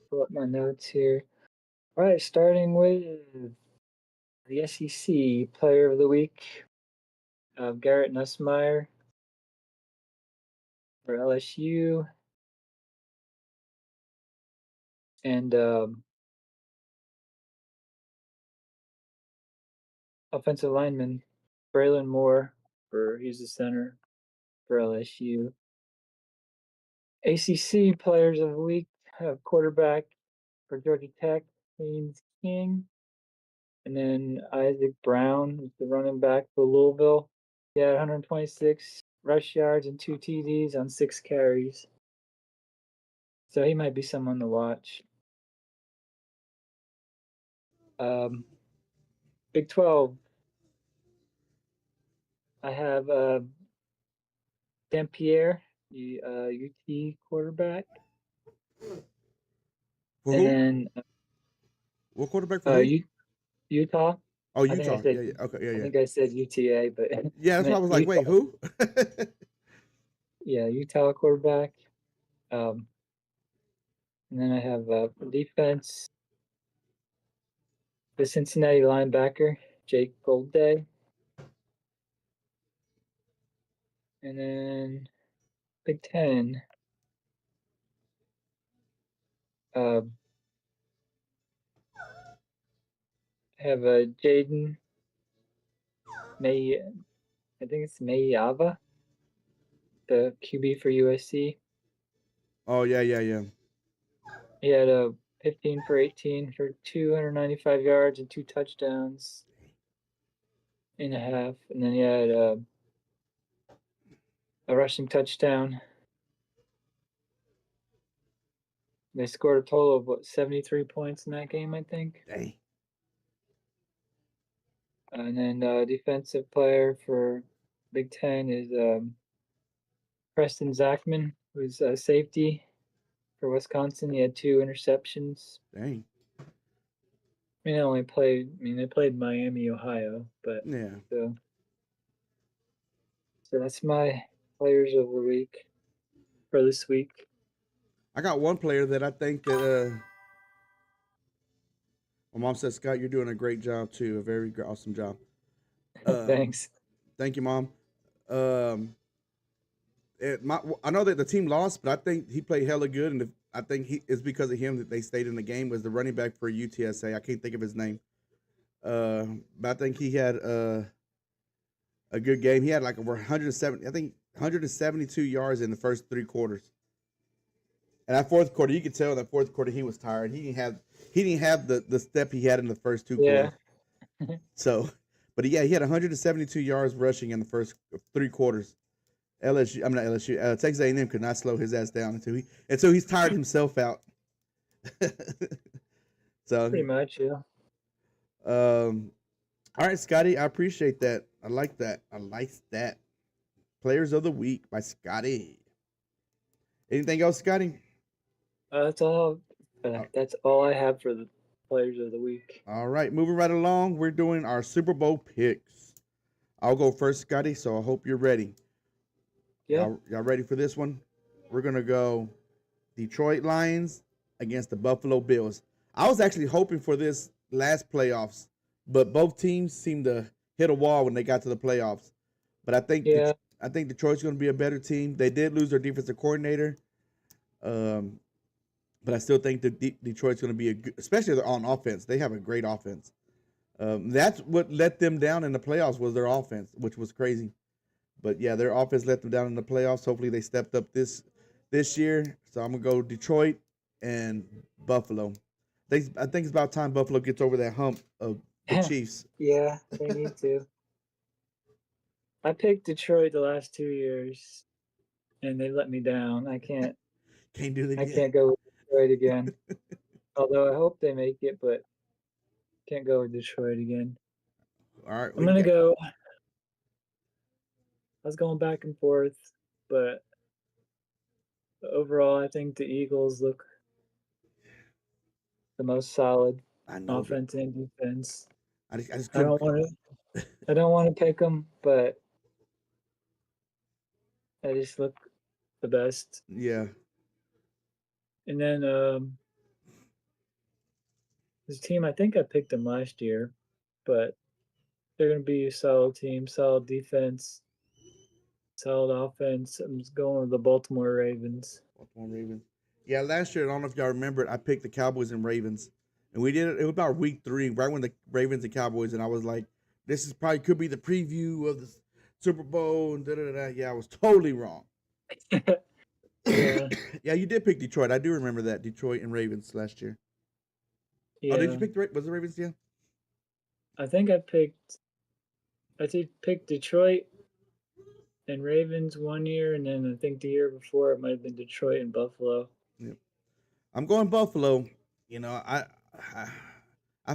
Pull up my notes here. All right, starting with the SEC Player of the Week, Garrett Nussmeier for LSU, and offensive lineman Braylon Moore he's the center for LSU. ACC Players of the Week have quarterback for Georgia Tech, Haynes King, and then Isaac Brown is the running back for Louisville. He had 126 rush yards and 2 TDs on 6 carries. So he might be someone to watch. Big 12. I have Dampier, the UT quarterback. For And who? then What quarterback for who? Utah. Oh, I think I Utah. said Yeah, yeah. Okay, yeah, I yeah. think I said UTA, but I Yeah, that's why I meant was like, wait, Utah. who? Yeah, Utah quarterback. Um, and then I have for defense the Cincinnati linebacker Jake Goldday, and then Big Ten. Um, have Jaden May. I think it's Mayava, the QB for USC. Oh yeah. He had a 15 for 18 for 295 yards and 2 touchdowns and a half, and then he had a rushing touchdown. They scored a total of 73 points in that game, I think. Dang. And then defensive player for Big Ten is Preston Zachman, who's a safety for Wisconsin. He had 2 interceptions. Dang. I mean, they only played. I mean, they played Miami, Ohio, but Yeah. so that's my players of the week for this week. I got one player that I think that my mom says, Scott, you're doing a great job too. A very awesome job. Thanks. Thank you, Mom. I know that the team lost, but I think he played hella good, and I think it's because of him that they stayed in the game. Was the running back for UTSA? I can't think of his name, but I think he had a good game. He had like over 170, I think 172 yards in the first 3 quarters. And that fourth quarter, you could tell in that fourth quarter he was tired. He didn't have the step he had in the first 2 quarters. So, but yeah, he had 172 yards rushing in the first 3 quarters. I'm not LSU. Texas A&M could not slow his ass down until he's tired himself out. So pretty much, yeah. All right, Scotty, I appreciate that. I like that. Players of the week by Scotty. Anything else, Scotty? That's all. That's all I have for the players of the week. All right, moving right along. We're doing our Super Bowl picks. I'll go first, Scotty. So I hope you're ready. Yeah. Y'all ready for this one? We're gonna go Detroit Lions against the Buffalo Bills. I was actually hoping for this last playoffs, but both teams seemed to hit a wall when they got to the playoffs. But I think Detroit's going to be a better team. They did lose their defensive coordinator, but I still think that Detroit's going to be especially on offense. They have a great offense. That's what let them down in the playoffs was their offense, which was crazy. But yeah, their offense let them down in the playoffs. Hopefully they stepped up this year. So I'm gonna go Detroit and Buffalo. I think it's about time Buffalo gets over that hump of the Chiefs. Yeah, they need to. I picked Detroit the last 2 years, and they let me down. I can't do that. I can't go with Detroit again. Although I hope they make it, but can't go with Detroit again. All right, I'm gonna go. I was going back and forth, but overall, I think the Eagles look the most solid offense and defense. I don't want to pick them, but they just look the best. Yeah. And then this team, I think I picked them last year, but they're going to be a solid team, solid defense, solid offense. I'm just going with the Baltimore Ravens. Yeah, last year, I don't know if y'all remember it, I picked the Cowboys and Ravens. And we did it was about week 3, right when the Ravens and Cowboys, and I was like, this is probably could be the preview of the Super Bowl and da-da-da. Yeah, I was totally wrong. Yeah. Yeah, you did pick Detroit. I do remember that, Detroit and Ravens last year. Yeah. Oh, did you pick was the Ravens? Yeah. I think I picked Detroit and Ravens one year, and then I think the year before it might have been Detroit and Buffalo. Yep. I'm going Buffalo. You know, I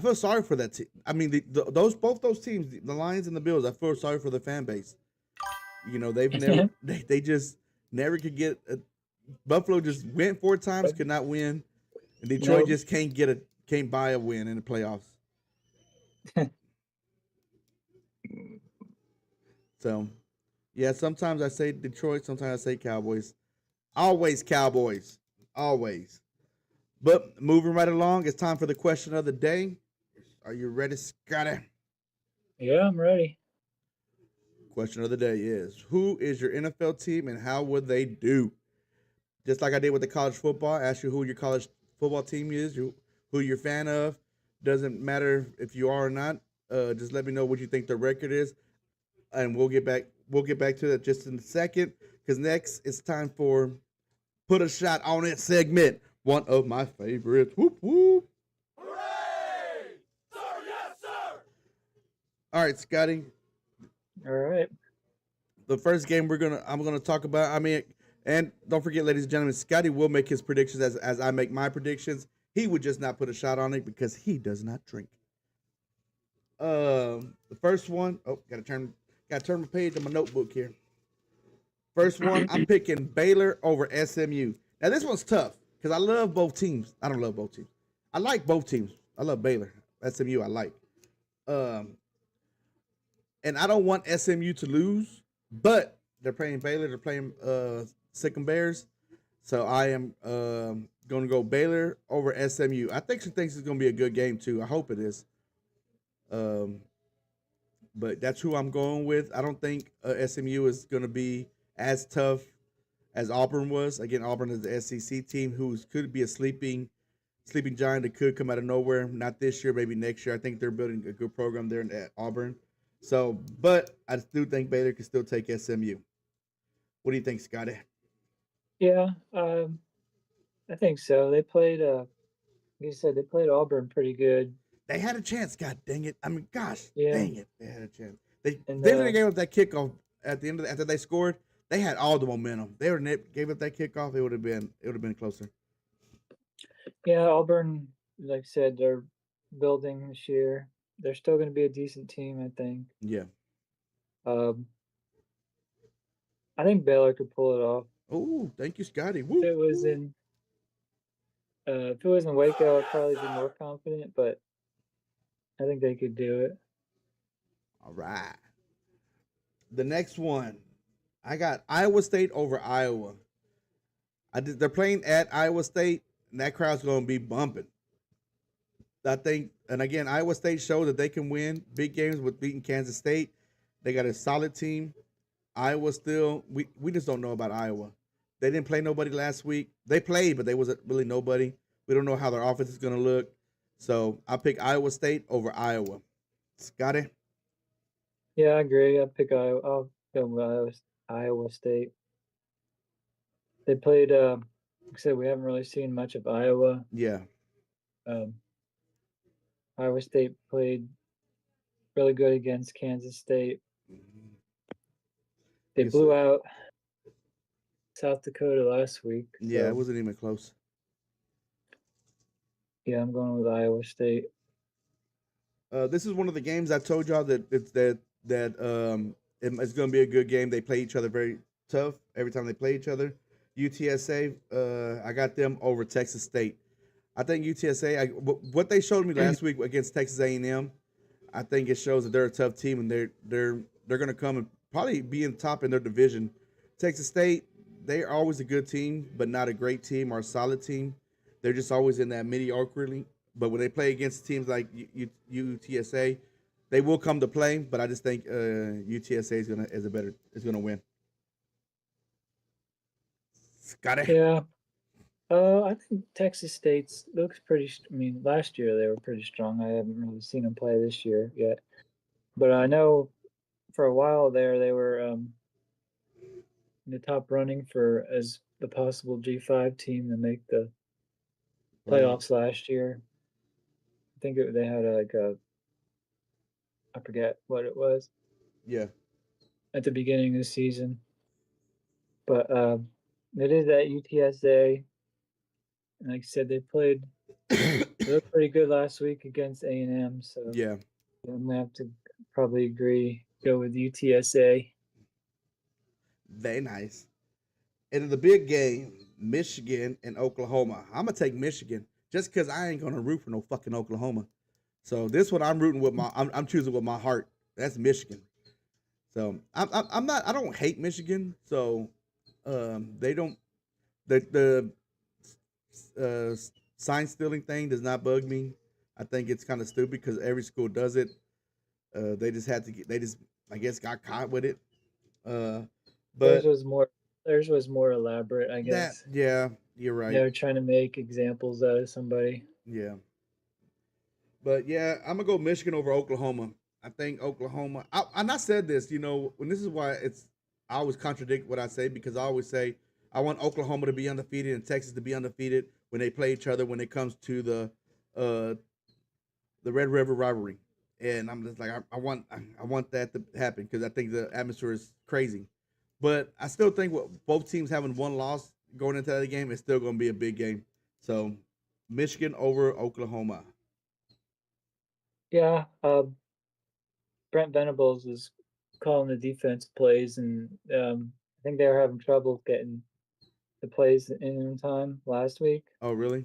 feel sorry for that team. I mean, both those teams, the Lions and the Bills. I feel sorry for the fan base. You know, they've never they just never could get. Buffalo just went 4 times, could not win, and Detroit just can't buy a win in the playoffs. So, yeah, sometimes I say Detroit, sometimes I say Cowboys. Always Cowboys, always. But moving right along, it's time for the question of the day. Are you ready, Scotty? Yeah, I'm ready. Question of the day is, who is your NFL team and how would they do? Just like I did with the college football, I asked you who your college football team is, who you're a fan of. Doesn't matter if you are or not. Just let me know what you think the record is, and we'll get back. We'll get back to that just in a second. Because next it's time for put a shot on it segment. One of my favorites. Whoop whoop. Hooray! Sir, yes, sir! All right, Scotty. All right. The first game I'm gonna talk about. I mean, and don't forget, ladies and gentlemen, Scotty will make his predictions as I make my predictions. He would just not put a shot on it because he does not drink. The first one, oh, gotta turn my page on my notebook here. First one, I'm picking Baylor over SMU. Now this one's tough because I love both teams. I don't love both teams. I like both teams. I love Baylor. SMU, I like. Um, and I don't want SMU to lose, but they're playing Baylor. They're playing Sick'em Bears, so I am going to go Baylor over SMU. I think she thinks it's going to be a good game too. I hope it is. But that's who I'm going with. I don't think SMU is going to be as tough as Auburn was. Again, Auburn is the SEC team who could be a sleeping giant that could come out of nowhere. Not this year, maybe next year. I think they're building a good program there at Auburn. So, but I do think Baylor can still take SMU. What do you think, Scotty? Yeah, I think so. They played, like you said, they played Auburn pretty good. They had a chance. God dang it! I mean, gosh, Yeah. dang it! They had a chance. They And, really gave up that kickoff at the end of after they scored. They had all the momentum. They gave up that kickoff. It would have been closer. Yeah, Auburn, like I said, they're building this year. They're still going to be a decent team, I think. Yeah. Um, I think Baylor could pull it off. Oh, thank you, Scotty. If it was in, Waco, I'd probably be more confident, but I think they could do it. All right. The next one, I got Iowa State over Iowa. They're playing at Iowa State, and that crowd's going to be bumping. I think, and again, Iowa State showed that they can win big games with beating Kansas State. They got a solid team. Iowa still, we just don't know about Iowa. They didn't play nobody last week. They played, but they wasn't really nobody. We don't know how their offense is going to look. So I pick Iowa State over Iowa. Scotty? Yeah, I agree. I'll go with Iowa State. They played, like I said, we haven't really seen much of Iowa. Yeah. Iowa State played really good against Kansas State. They blew out South Dakota last week. Yeah, it wasn't even close. Yeah, I'm going with Iowa State. This is one of the games I told y'all that it's it's going to be a good game. They play each other very tough every time they play each other. UTSA, I got them over Texas State. I think UTSA, what they showed me last week against Texas A&M, I think it shows that they're a tough team and they're going to come and probably be in top in their division. Texas State, they're always a good team, but not a great team or a solid team. They're just always in that mediocrity. But when they play against teams like UTSA, they will come to play. But I just think UTSA is gonna win. Scotty? Yeah. I think Texas State's looks pretty. I mean, last year they were pretty strong. I haven't really seen them play this year yet, but I know for a while there they were in the top running for as the possible G5 team to make the playoffs last year. I think they had I forget what it was. Yeah. At the beginning of the season, but it is at UTSA. And like I said, they looked pretty good last week against A&M. So yeah, I'm gonna have to probably agree, go with UTSA. Very nice. And in the big game, Michigan and Oklahoma. I'm gonna take Michigan just because I ain't gonna root for no fucking Oklahoma. So this one I'm rooting with I'm choosing with my heart. That's Michigan. So I'm not. I don't hate Michigan. So they don't. The sign stealing thing does not bug me. I think it's kind of stupid because every school does it. They just had to get. They just, I guess, got caught with it. But theirs was more elaborate, I guess. Yeah, You're right. They're trying to make examples out of somebody. Yeah. But yeah, I'm gonna go Michigan over Oklahoma. I think Oklahoma. And I said this, when this is why I always contradict what I say because I always say I want Oklahoma to be undefeated and Texas to be undefeated when they play each other when it comes to uh, the Red River rivalry. And I'm just like I want that to happen because I think the atmosphere is crazy. But I still think what both teams having one loss going into that game is still going to be a big game. So Michigan over Oklahoma. Yeah, Brent Venables was calling the defense plays, and I think they were having trouble getting the plays in time last week. Oh, really?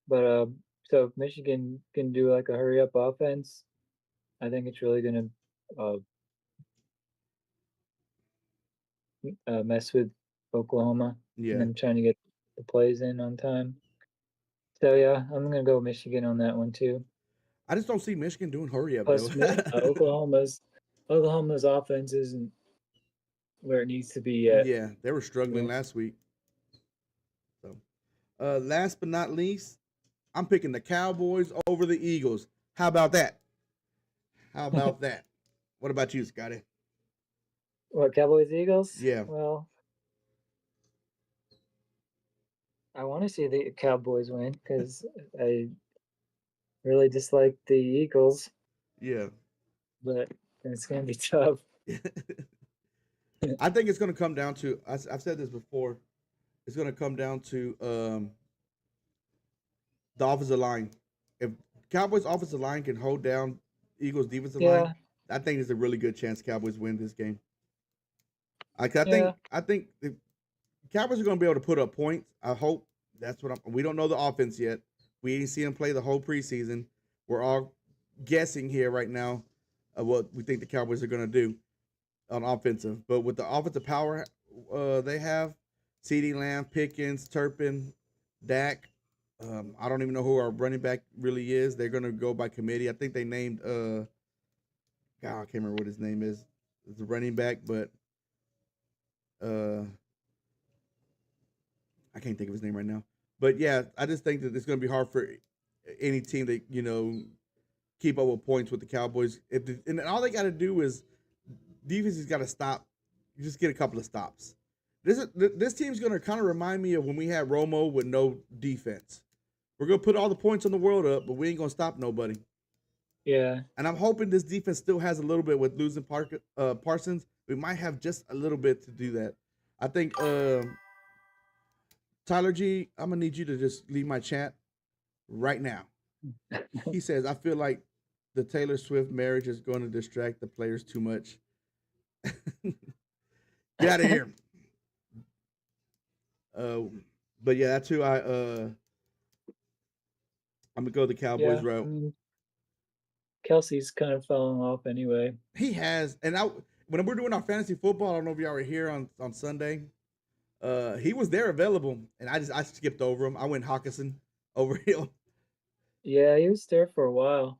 But so if Michigan can do like a hurry up offense, I think it's really gonna mess with Oklahoma and Yeah. then trying to get the plays in on time. So yeah, I'm gonna go Michigan on that one too. I just don't see Michigan doing hurry up though. Plus, Oklahoma's offense isn't where it needs to be yet. Yeah, they were struggling Yeah. last week. So, last but not least, I'm picking the Cowboys over the Eagles. How about that? How about that? What about you, Scotty? What, Cowboys Eagles? Yeah. Well, I want to see the Cowboys win because I really dislike the Eagles, Yeah. but it's gonna be tough. I think it's going to come down to. I've said this before. It's going to come down to the offensive line. If Cowboys offensive line can hold down Eagles defensive Yeah, line, I think there's a really good chance Cowboys win this game. I yeah, think the Cowboys are going to be able to put up points. I hope that's what we don't know the offense yet. We didn't see them play the whole preseason. We're all guessing here right now of what we think the Cowboys are going to do on offensive. But with the offensive power they have, CeeDee Lamb, Pickens, Turpin, Dak. I don't even know who our running back really is. They're going to go by committee. I think they named God, I can't remember what his name is. It's a running back, but I can't think of his name right now. But yeah, I just think that it's going to be hard for any team to keep up with points with the Cowboys. And all they got to do is defense has got to stop. You just get a couple of stops. This team's going to kind of remind me of when we had Romo with no defense. We're going to put all the points on the world up, but we ain't going to stop nobody. yeah. And I'm hoping this defense still has a little bit with losing Parsons. We might have just a little bit to do that. I think Tyler G, I'm going to need you to just leave my chat right now. He says, I feel like the Taylor Swift marriage is going to distract the players too much. Get out of here. But yeah, that's who I'm gonna go the Cowboys Yeah, route. Kelsey's kind of falling off anyway. He has, and when we're doing our fantasy football, I don't know if y'all were here on Sunday. He was there available, and I skipped over him. I went Hawkinson over him. Yeah, he was there for a while.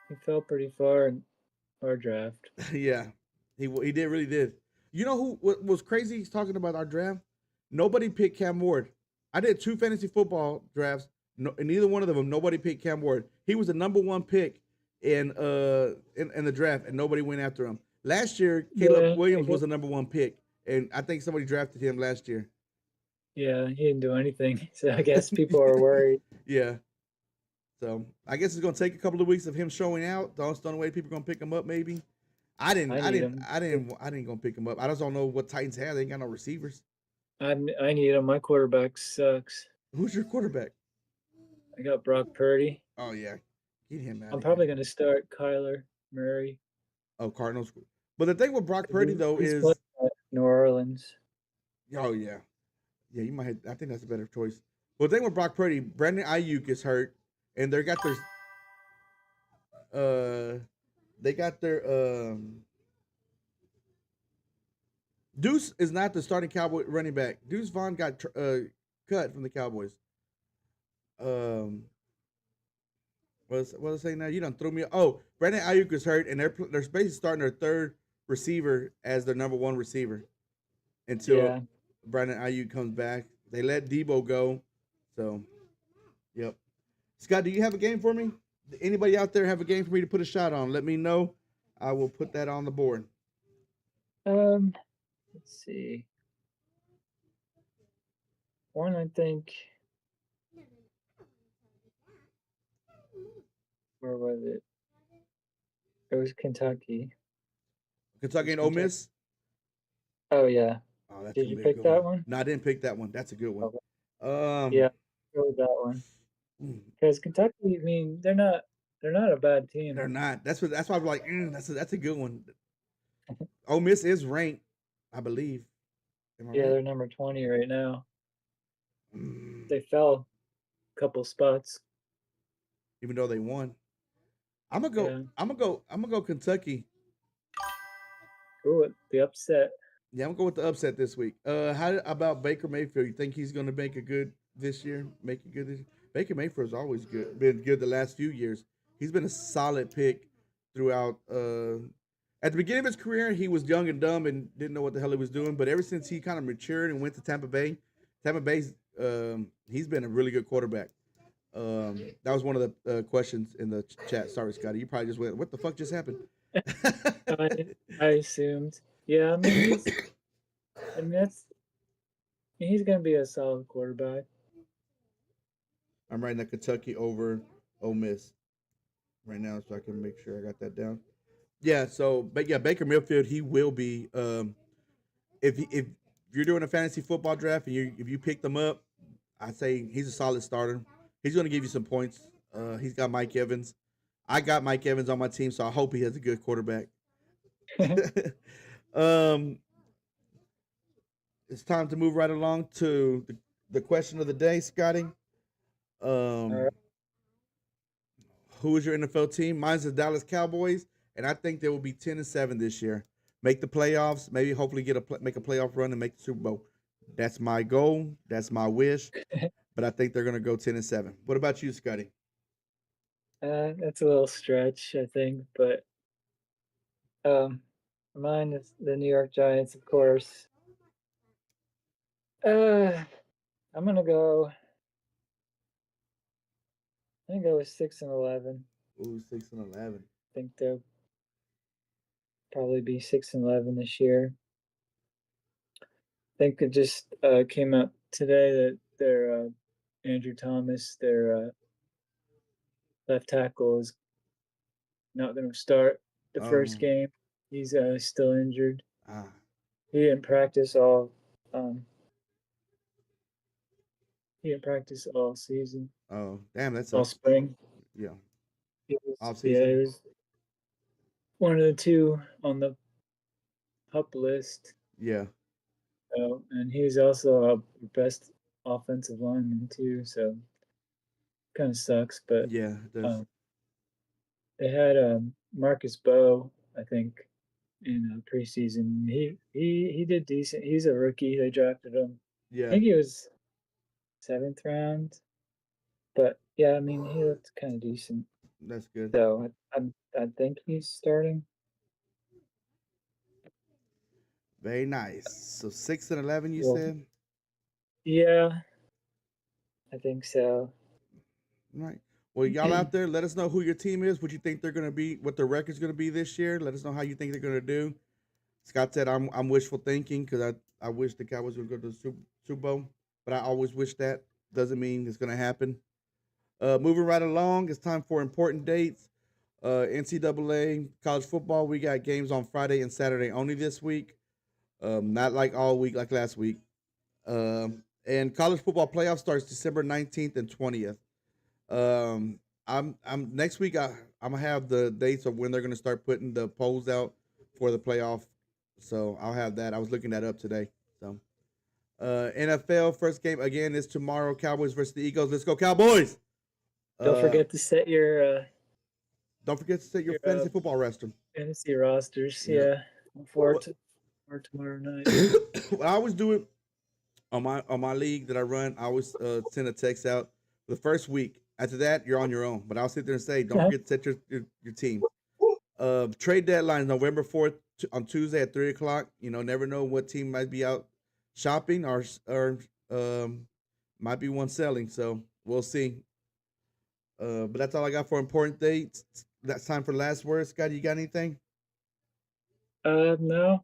He fell pretty far in our draft. Yeah, he really did. You know what was crazy? He's talking about our draft. Nobody picked Cam Ward. I did 2 fantasy football drafts. No, and neither one of them, nobody picked Cam Ward. He was the number 1 pick in the draft, and nobody went after him. Last year, Caleb Williams was the number 1 pick, and I think somebody drafted him last year. Yeah, he didn't do anything, so I guess people are worried. Yeah. So I guess it's gonna take a couple of weeks of him showing out. Don't know way people are gonna pick him up. Maybe I didn't go pick him up. I just don't know what Titans have. They ain't got no receivers. I need him. My quarterback sucks. Who's your quarterback? I got Brock Purdy. Oh yeah, get him out. I'm probably gonna start Kyler Murray. Oh, Cardinals. But the thing with Brock Purdy though is New Orleans. Oh yeah, you might. I think that's a better choice. Well, the thing with Brock Purdy, Brandon Ayuk is hurt, and they got their Deuce is not the starting Cowboy running back. Deuce Vaughn got cut from the Cowboys. What was I saying now? You done threw me. Oh, Brandon Ayuk is hurt, and they're basically starting their third receiver as their number 1 receiver until Brandon Ayuk comes back. They let Debo go. So, yep. Scott, do you have a game for me? Anybody out there have a game for me to put a shot on? Let me know. I will put that on the board. Let's see. One, I think. Where was it? It was Kentucky. Kentucky and Ole Miss. Oh yeah. Oh, that's Did gonna you be a pick good that one. one? No, I didn't pick that one. That's a good one. Okay. Yeah, go with that one. Because Kentucky, I mean, they're not a bad team. They're not. That's why I'm like, that's a good one. Ole Miss is ranked, I believe. Yeah, right? they're number 20 right now. They fell a couple spots, even though they won. I'm gonna go. Yeah. I'm gonna go Kentucky. Ooh, the upset. Yeah, I'm gonna go with the upset this week. How about Baker Mayfield? You think he's gonna make it good this year? Make it good this year? Baker Mayfield's always good. Been good the last few years. He's been a solid pick throughout. At the beginning of his career, he was young and dumb and didn't know what the hell he was doing. But ever since he kind of matured and went to Tampa Bay's he's been a really good quarterback. That was one of the questions in the chat. Sorry, Scotty. You probably just went, "What the fuck just happened?" I assumed. Yeah, I mean he's gonna be a solid quarterback. I'm writing that Kentucky over Ole Miss right now, so I can make sure I got that down. Yeah. So, but yeah, Baker Mayfield, he will be. If you're doing a fantasy football draft and if you pick them up, I say he's a solid starter. He's going to give you some points. He's got Mike Evans. I got Mike Evans on my team, so I hope he has a good quarterback. It's time to move right along to the question of the day, Scotty. Right. Who is your NFL team? Mine's the Dallas Cowboys, and I think they will be 10-7 this year. Make the playoffs, maybe hopefully make a playoff run and make the Super Bowl. That's my goal. That's my wish. But I think they're going to go 10-7. What about you, Scotty? That's a little stretch, I think, but mine is the New York Giants, of course. I'm gonna go. I think I was 6-11. Ooh, 6-11. I think they'll probably be 6-11 this year. I think it just came out today that their Andrew Thomas, their left tackle, is not going to start the first game. He's still injured. He didn't practice all. He didn't practice all season. Oh, damn, that's all spring. Yeah. Off season. Yeah, it was one of the two on the pup list. Yeah. And he's also a best offensive lineman too, so kind of sucks. But yeah, it does. They had Marcus Bowe, I think, in preseason. He did decent. He's a rookie. They drafted him. Yeah. I think he was 7th round. But yeah, I mean, he looked kind of decent. That's good. So I think he's starting. Very nice. So 6-11, you said? Yeah, I think so. Right. Well, y'all out there, let us know who your team is, what you think they're going to be, what their record's going to be this year. Let us know how you think they're going to do. Scott said I'm wishful thinking because I wish the Cowboys would go to the Super Bowl, but I always wish that. Doesn't mean it's going to happen. Moving right along, it's time for important dates. NCAA college football, we got games on Friday and Saturday only this week. Not like all week like last week. And college football playoff starts December 19th and 20th. I'm next week I'm gonna have the dates of when they're gonna start putting the polls out for the playoff. So I'll have that. I was looking that up today. So NFL first game again is tomorrow. Cowboys versus the Eagles. Let's go Cowboys. Don't forget to set your fantasy football roster. Fantasy rosters, yeah. For tomorrow night. What I always do it on my league that I run, I always send a text out for the first week. After that, you're on your own. But I'll sit there and say, don't forget to set your team. Trade deadline is November 4th on Tuesday at 3:00. You know, never know what team might be out shopping or Might be one selling, so we'll see. But that's all I got for important dates. That's time for last words. Scott, you got anything? No,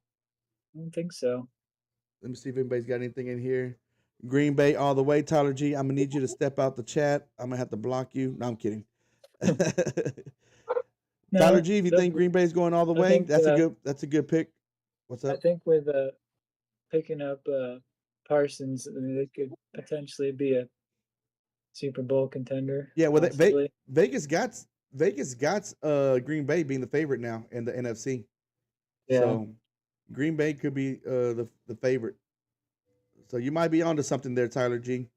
I don't think so. Let me see if anybody's got anything in here. Green Bay all the way. Tyler G, I'm gonna need you to step out the chat. I'm gonna have to block you. No, I'm kidding. Tyler No, G, if you think Green Bay's going all the I way, think that's a good pick. What's I up? think with picking up Parsons, I mean, they could potentially be a Super Bowl contender. Yeah, well, Possibly. Vegas got Green Bay being the favorite now in the NFC. Yeah. So Green Bay could be the favorite. So you might be onto something there, Tyler G.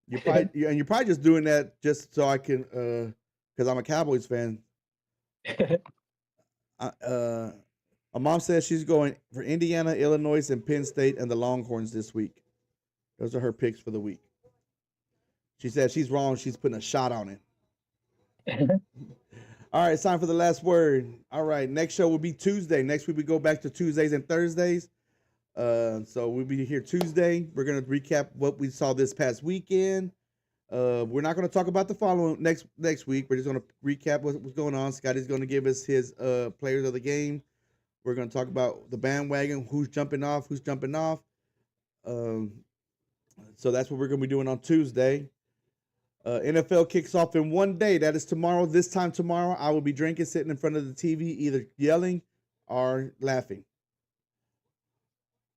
You're probably just doing that just so I can because I'm a Cowboys fan. My mom says she's going for Indiana, Illinois, and Penn State and the Longhorns this week. Those are her picks for the week. She said she's wrong. She's putting a shot on it. All right, it's time for the last word. All right, next show will be Tuesday. Next week we go back to Tuesdays and Thursdays. So we'll be here Tuesday. We're gonna recap what we saw this past weekend. We're not gonna talk about the following next week. We're just gonna recap what's going on. Scotty's gonna give us his players of the game. We're gonna talk about the bandwagon, who's jumping off. So that's what we're gonna be doing on Tuesday. NFL kicks off in one day. That is tomorrow. This time tomorrow, I will be drinking, sitting in front of the TV, either yelling or laughing.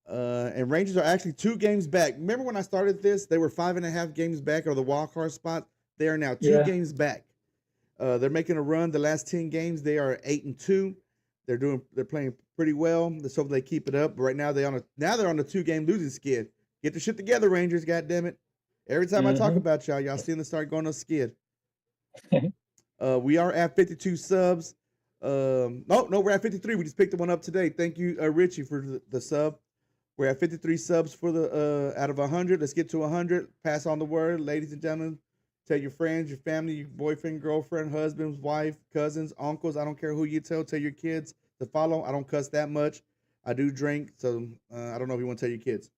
And Rangers are actually 2 games back. Remember when I started this? They were 5.5 games back of the wild card spot. They are now 2 games back. They're making a run. The last 10 games, they are 8-2. They're playing pretty well. Let's hope they keep it up. But right now they're on a 2-game losing skid. Get the shit together, Rangers. God damn it. Every time I talk about y'all seeing them start going on a skid. We are at 52 subs. No, we're at 53. We just picked the one up today. Thank you, Richie, for the sub. We're at 53 subs for the out of 100. Let's get to 100. Pass on the word, ladies and gentlemen. Tell your friends, your family, your boyfriend, girlfriend, husband, wife, cousins, uncles. I don't care who you tell. Tell your kids to follow. I don't cuss that much. I do drink, so I don't know if you want to tell your kids.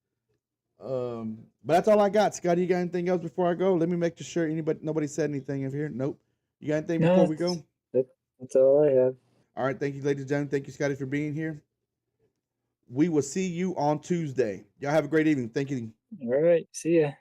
But that's all I got. Scotty, you got anything else before I go? Let me make sure nobody said anything in here. Nope. You got anything before we go? That's all I have. All right. Thank you, ladies and gentlemen. Thank you, Scotty, for being here. We will see you on Tuesday. Y'all have a great evening. Thank you. All right. See ya.